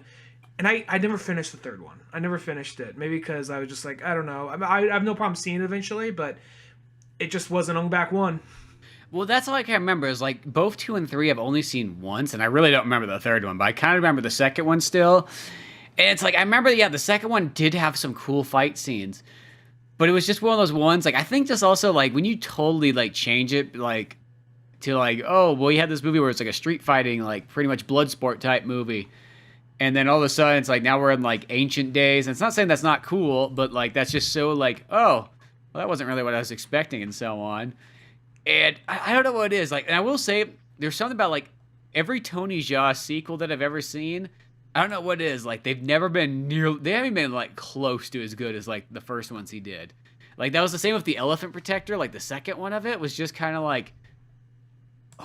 And I never finished the third one. I never finished it. Maybe because I was just like, I don't know. I have no problem seeing it eventually, but it just wasn't Ong Back 1. Well, that's all I can remember is, like, both 2 and 3 I've only seen once, and I really don't remember the third one, but I kind of remember the second one still. And it's like, I remember, yeah, the second one did have some cool fight scenes, but it was just one of those ones, like, I think just also, like, when you totally, like, change it, like, to, like, oh, well, you had this movie where it's, like, a street fighting, like, pretty much blood sport type movie. And then all of a sudden, it's like, now we're in, like, ancient days. And it's not saying that's not cool, but, like, that's just so, like, oh, well, that wasn't really what I was expecting and so on. And I don't know what it is. Like, and I will say, there's something about, like, every Tony Jaa sequel that I've ever seen, I don't know what it is. Like, they haven't been, like, close to as good as, like, the first ones he did. Like, that was the same with The Elephant Protector. Like, the second one of it was just kind of like,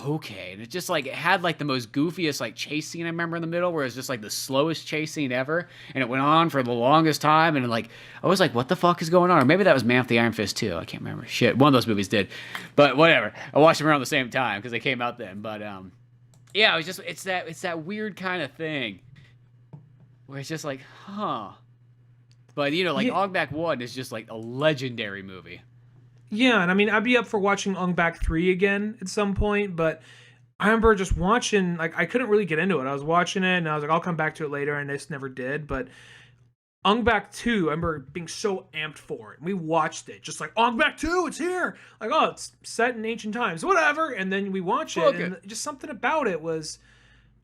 okay. And it just like, it had like the most goofiest like chase scene I remember in the middle, where it's just like the slowest chase scene ever. And it went on for the longest time. And like, I was like, what the fuck is going on? Or maybe that was Man with the Iron Fist too. I can't remember. Shit. One of those movies did. But whatever. I watched them around the same time because they came out then. But yeah, it was just, it's that weird kind of thing where it's just like, huh. But, you know, like, Ong Back 1 is just, like, a legendary movie. Yeah, and I mean, I'd be up for watching Ong Back 3 again at some point, but I remember just watching, like, I couldn't really get into it. I was watching it, and I was like, I'll come back to it later, and I just never did, but Ong Back 2, I remember being so amped for it. And we watched it, just like, Ong Back 2, it's here! Like, oh, it's set in ancient times, whatever, and then we watch it, and just something about it was...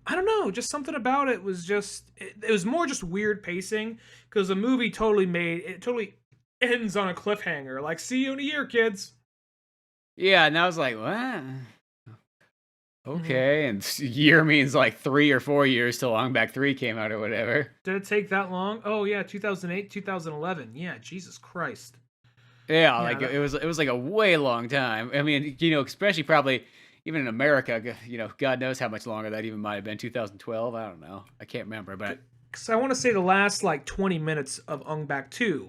I don't know, just something about it was just, it was more just weird pacing, because the movie totally ends on a cliffhanger, like, see you in a year, kids. Yeah, and I was like, what? Okay, and year means like 3 or 4 years till Ong Back 3 came out or whatever. Did it take that long? Oh yeah, 2008, 2011, yeah, Jesus Christ. Yeah, like, it was like a way long time. I mean, you know, especially probably... Even in America, you know, God knows how much longer that even might have been. 2012, I don't know. I can't remember, but... Because I want to say the last, like, 20 minutes of Ong Back 2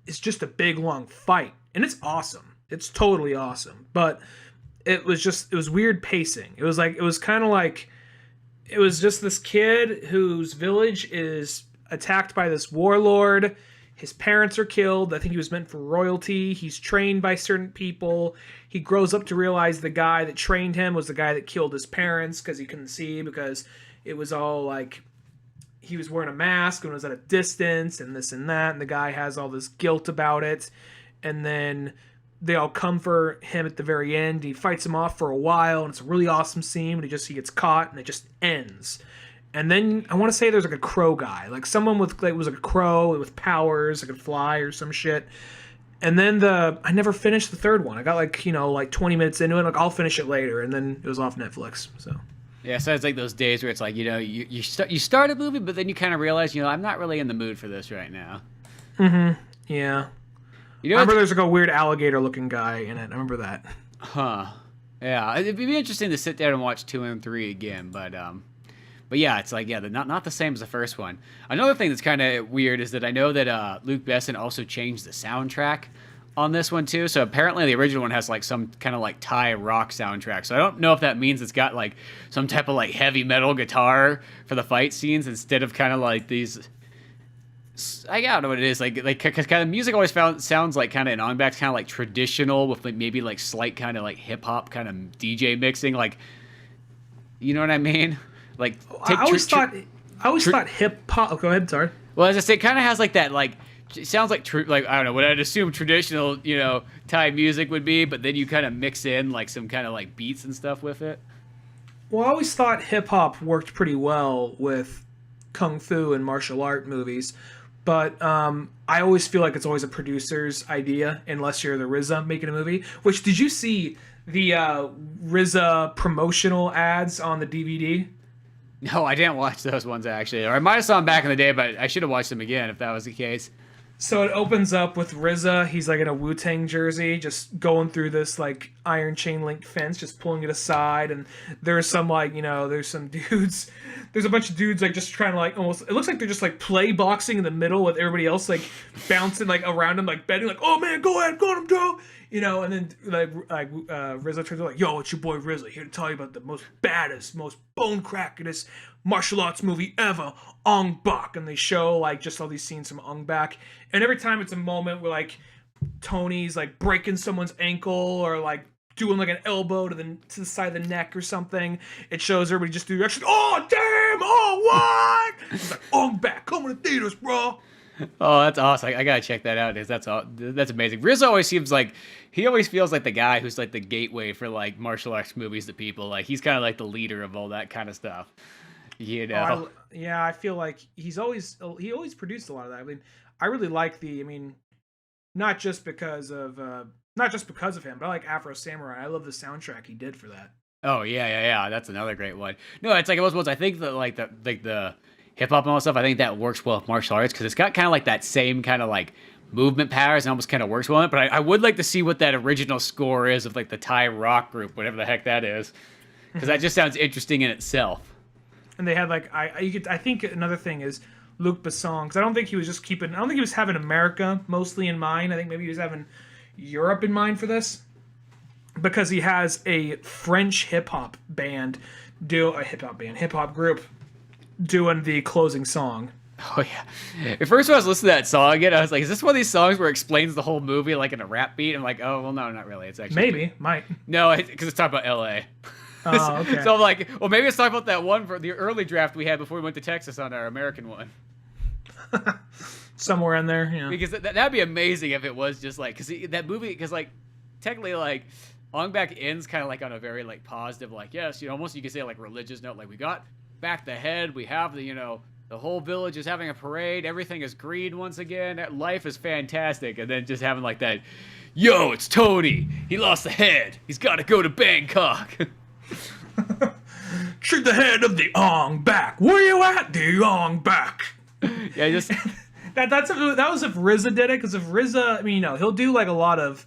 is just a big, long fight. And it's awesome. It's totally awesome. But it was weird pacing. It was kind of like... It was just this kid whose village is attacked by this warlord. His parents are killed. I think he was meant for royalty. He's trained by certain people. He grows up to realize the guy that trained him was the guy that killed his parents because he couldn't see, because it was all like he was wearing a mask and was at a distance and this and that. And the guy has all this guilt about it. And then they all come for him at the very end. He fights him off for a while, and it's a really awesome scene. But he gets caught, and it just ends. And then I want to say there's like a crow guy, like someone with like was like a crow with powers, like could fly or some shit. And then I never finished the third one. I got like, you know, like 20 minutes into it. Like, I'll finish it later, and then it was off Netflix. So yeah, so it's like those days where it's like, you know, you start a movie, but then you kind of realize, you know, I'm not really in the mood for this right now. Mm-hmm. Yeah. You know, I remember there's like a weird alligator-looking guy in it. I remember that. Huh. Yeah, it'd be interesting to sit down and watch 2 and 3 again, but yeah, it's like, yeah, not the same as the first one. Another thing that's kind of weird is that I know that Luc Besson also changed the soundtrack on this one too. So apparently the original one has like some kind of like Thai rock soundtrack. So I don't know if that means it's got like some type of like heavy metal guitar for the fight scenes instead of kind of like these... I don't know what it is. Like cause kind of music always sounds like kind of in Ong Back's kind of like traditional with like maybe like slight kind of like hip hop kind of DJ mixing. Like, you know what I mean? Like, I always thought hip hop. Oh, go ahead. Sorry. Well, as I say, it kind of has like that, like, it sounds like like, I don't know what I'd assume traditional, you know, Thai music would be, but then you kind of mix in like some kind of like beats and stuff with it. Well, I always thought hip hop worked pretty well with kung fu and martial art movies, but I always feel like it's always a producer's idea unless you're the RZA making a movie. Which, did you see the RZA promotional ads on the DVD? No, I didn't watch those ones actually. Or I might have saw them back in the day, but I should have watched them again if that was the case. So it opens up with RZA. He's like in a Wu-Tang jersey, just going through this like iron chain link fence, just pulling it aside. And there's some like, you know, there's some dudes. There's a bunch of dudes like just trying to like almost. It looks like they're just like play boxing in the middle with everybody else like bouncing like around him, like betting, like, oh man, go ahead, got him, Joe. You know, and then RZA turns out like, yo, it's your boy RZA here to tell you about the most baddest, most bone crackingest martial arts movie ever, Ong Back. And they show like just all these scenes from Ong Back, and every time it's a moment where like Tony's like breaking someone's ankle or like doing like an elbow to the side of the neck or something. It shows everybody just do actually, oh damn, oh what? It's like, Ong Back, coming to theaters, bro. Oh, that's awesome! I gotta check that out. That's amazing. RZA always seems like he always feels like the guy who's like the gateway for like martial arts movies to people. Like he's kind of like the leader of all that kind of stuff. You know? I feel like he always produced a lot of that. I mean, I really like not just because of him, but I like Afro Samurai. I love the soundtrack he did for that. Oh yeah. That's another great one. No, it's like most ones. I think that like the hip hop and all that stuff, I think that works well with martial arts because it's got kind of like that same kind of like movement patterns and almost kind of works well in it. But I would like to see what that original score is of like the Thai rock group, whatever the heck that is. because that just sounds interesting in itself. And they had like I think another thing is Luc Besson, because I don't think he was having America mostly in mind. I think maybe he was having Europe in mind for this, because he has a French hip hop group doing the closing song. Oh yeah. At first when I was listening to that song again, I was like, is this one of these songs where it explains the whole movie like in a rap beat? I'm like, oh well, no, not really. It's actually might. No, because it's talking about L.A. Oh, okay. So I'm like, well, maybe it's talking about that one for the early draft we had before we went to Texas on our American one. Somewhere in there, yeah. Because that'd be amazing if it was just like, because that movie, because like technically like Ong Back ends kind of like on a very like positive, like, yes, almost you could say like religious note, like we got back the head, we have the the whole village is having a parade, everything is green once again, life is fantastic, and then just having like that, yo, it's Tony, he lost the head, he's got to go to Bangkok. Shoot the head of the Ong Back. Where you at, the Ong Back? Yeah, just that was if RZA did it, because if RZA, I mean, he'll do like a lot of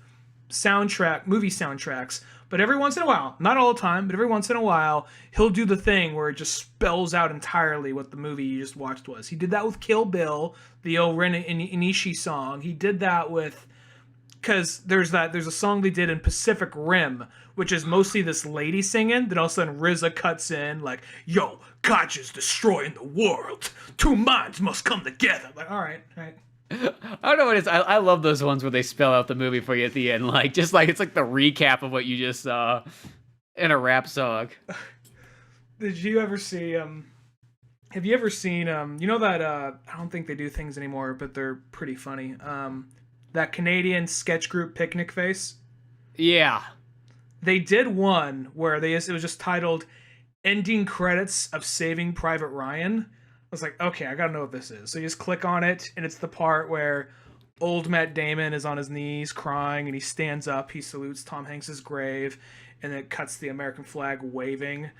movie soundtracks, but every once in a while, not all the time, but every once in a while, he'll do the thing where it just spells out entirely what the movie you just watched was. He did that with Kill Bill, the Ren Inishi song. He did that with, because there's a song they did in Pacific Rim, which is mostly this lady singing. Then all of a sudden RZA cuts in like, "Yo, Kaja's destroying the world. Two minds must come together." Like, all right. I don't know what it is. I love those ones where they spell out the movie for you at the end, like just like it's like the recap of what you just saw in a rap song. Did you ever see? Have you ever seen? That I don't think they do things anymore, but they're pretty funny. That Canadian sketch group Picnic Face. Yeah. They did one where it was just titled "Ending Credits of Saving Private Ryan." I was like, okay, I gotta know what this is. So you just click on it, and it's the part where old Matt Damon is on his knees crying, and he stands up, he salutes Tom Hanks's grave, and then it cuts the American flag waving.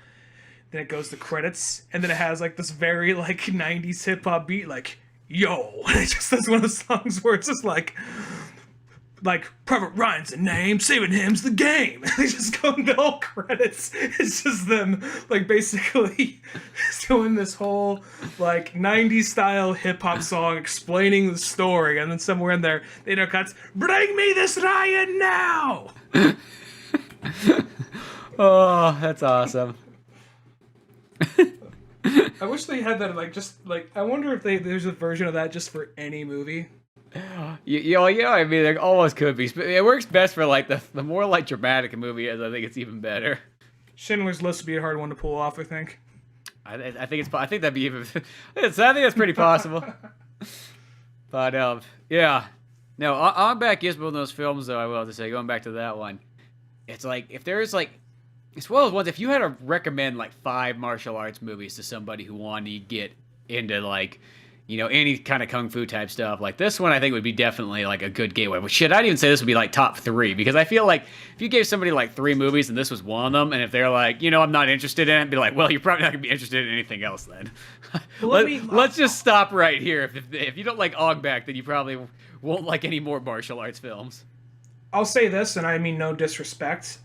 Then it goes to credits, and then it has like this very like 90s hip hop beat, like, yo. And it just does one of those songs where it's just like Private Ryan's the name, saving him's the game. And they just go into all credits. It's just them like basically doing this whole like 90s style hip hop song explaining the story, and then somewhere in there they cuts, "Bring me this Ryan now." Oh, that's awesome. I wish they had that I wonder if there's a version of that just for any movie. Yeah, I mean, there almost could be. It works best for like the more like dramatic a movie is. I think it's even better. Schindler's List would be a hard one to pull off, I think. I think that'd be even. I think that's pretty possible. But yeah, no, Ong Back is one of those films, though. I will have to say, going back to that one, it's like if there's like, it's one of those ones. If you had to recommend like 5 martial arts movies to somebody who wanted to get into like, any kind of kung fu type stuff, like this one, I think would be definitely like a good gateway. But shit, I'd even say this would be like top 3, because I feel like if you gave somebody like 3 movies and this was one of them, and if they're like, I'm not interested in it, be like, well, you're probably not gonna be interested in anything else then. Let's just stop right here. If you don't like Ong Back, then you probably won't like any more martial arts films. I'll say this, and I mean no disrespect.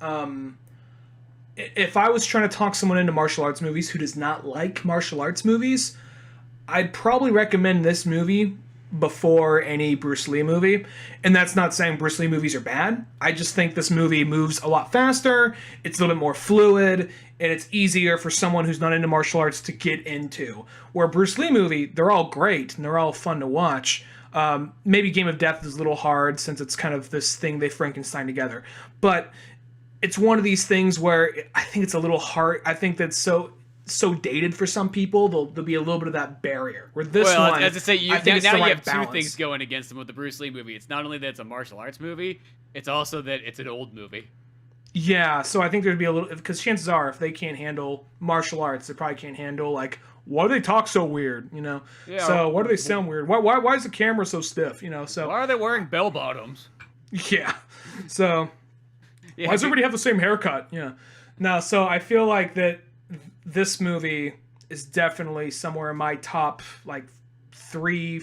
If I was trying to talk someone into martial arts movies who does not like martial arts movies, I'd probably recommend this movie before any Bruce Lee movie. And that's not saying Bruce Lee movies are bad. I just think this movie moves a lot faster, it's a little bit more fluid, and it's easier for someone who's not into martial arts to get into. Where Bruce Lee movie, they're all great, and they're all fun to watch. Maybe Game of Death is a little hard, since it's kind of this thing they Frankenstein together. But it's one of these things where I think it's a little hard. I think that's so dated for some people, there'll be a little bit of that barrier. Where this one, as I say, now you have balance. 2 things going against them with the Bruce Lee movie. It's not only that it's a martial arts movie, it's also that it's an old movie. Yeah, so I think there'd be a little, because chances are, if they can't handle martial arts, they probably can't handle like, why do they talk so weird? Yeah, so why do they sound weird? Why is the camera so stiff? So why are they wearing bell bottoms? Yeah, so why does everybody have the same haircut? Yeah, no, so I feel like that. This movie is definitely somewhere in my top 3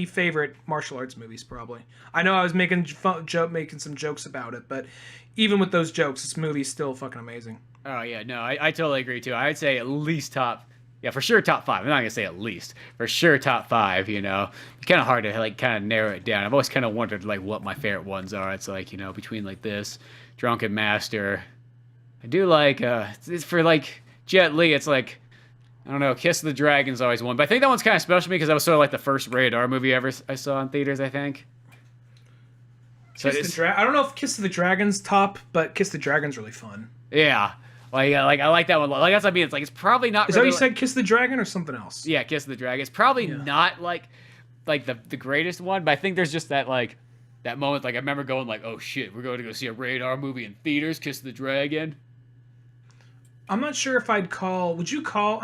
favorite martial arts movies, probably. I know I was making some jokes about it, but even with those jokes, this movie's still fucking amazing. Oh, yeah, no, I totally agree, too. I'd say at least for sure top 5. I'm not going to say at least. For sure top 5, you know. It's kind of hard to, like, kind of narrow it down. I've always kind of wondered, like, what my favorite ones are. It's like, you know, between, like, this, Drunken Master. I do like, it's for, like, Jet Li, it's like, I don't know, Kiss of the Dragon's always one. But I think that one's kind of special to me because that was sort of like the first rated R movie I saw in theaters, I think. So I don't know if Kiss of the Dragon's top, but Kiss of the Dragon's really fun. Yeah. Like I like that one. Like that's what I mean. It's like it's probably not. Is that what you said, Kiss of the Dragon, or something else? Yeah, Kiss of the Dragon. It's probably not like the greatest one, but I think there's just that like that moment. Like I remember going like, oh shit, we're going to go see a rated R movie in theaters, Kiss of the Dragon. I'm not sure if I'd call. Would you call?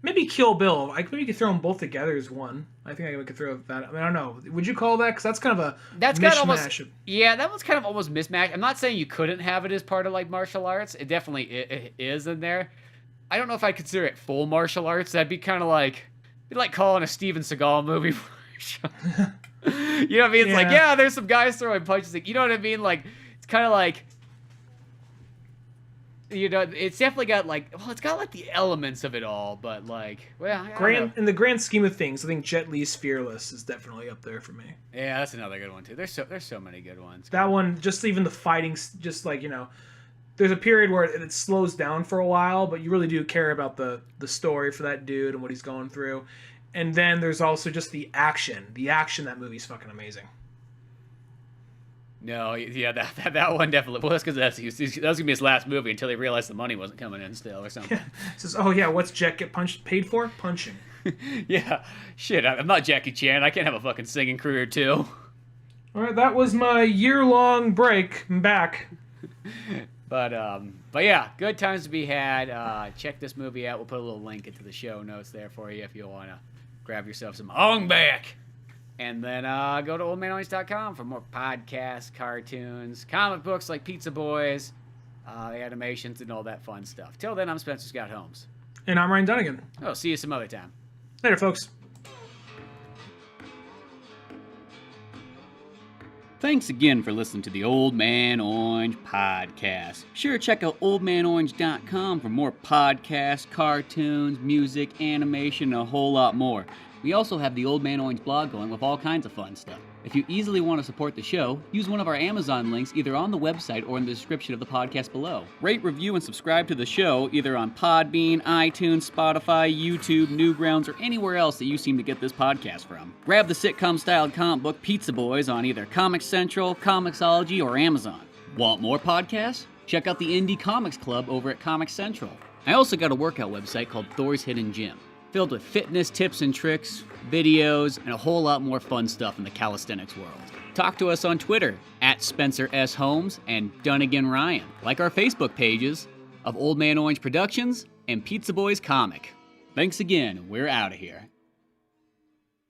Maybe Kill Bill. Maybe you could throw them both together as one. I think I could throw that. I mean, I don't know. Would you call that? Because that's kind of a that's mishmash. Kind of almost, yeah, that one's kind of almost mismatched. I'm not saying you couldn't have it as part of like martial arts. It definitely it is in there. I don't know if I'd consider it full martial arts. That'd be kind of like calling a Steven Seagal movie. You know what I mean? It's like, yeah, there's some guys throwing punches. Like, you know what I mean? Like, it's kind of like. You know, it's definitely got like, well, it's got like the elements of it all, but like, well, in the grand scheme of things, I think Jet Li's Fearless is definitely up there for me. Yeah, that's another good one too. There's so many good ones. That one, just even the fighting, just like, you know, there's a period where it slows down for a while, but you really do care about the story for that dude and what he's going through. And then there's also just the action. The action in that movie's fucking amazing. No, yeah, that one definitely. Well, that's because that was gonna be his last movie until he realized the money wasn't coming in still or something. Yeah. Says, oh yeah, what's Jet get paid for? Punching. Yeah, shit. I'm not Jackie Chan. I can't have a fucking singing career too. All right, that was my year-long break. I'm back. But yeah, good times to be had. Check this movie out. We'll put a little link into the show notes there for you if you want to grab yourself some Ong Back. And then go to oldmanorange.com for more podcasts, cartoons, comic books like Pizza Boys, the animations, and all that fun stuff. Till then, I'm Spencer Scott Holmes. And I'm Ryan Dunigan. Oh, see you some other time. Later, folks. Thanks again for listening to the Old Man Orange podcast. Sure, check out oldmanorange.com for more podcasts, cartoons, music, animation, and a whole lot more. We also have the Old Man Orange blog going with all kinds of fun stuff. If you easily want to support the show, use one of our Amazon links either on the website or in the description of the podcast below. Rate, review, and subscribe to the show either on Podbean, iTunes, Spotify, YouTube, Newgrounds, or anywhere else that you seem to get this podcast from. Grab the sitcom-styled comic book Pizza Boys on either Comix Central, Comixology, or Amazon. Want more podcasts? Check out the Indie Comics Club over at Comix Central. I also got a workout website called Thor's Hidden Gym, filled with fitness tips and tricks, videos, and a whole lot more fun stuff in the calisthenics world. Talk to us on Twitter at Spencer S. Holmes and Dunigan Ryan. Like our Facebook pages of Old Man Orange Productions and Pizza Boys Comic. Thanks again. We're out of here.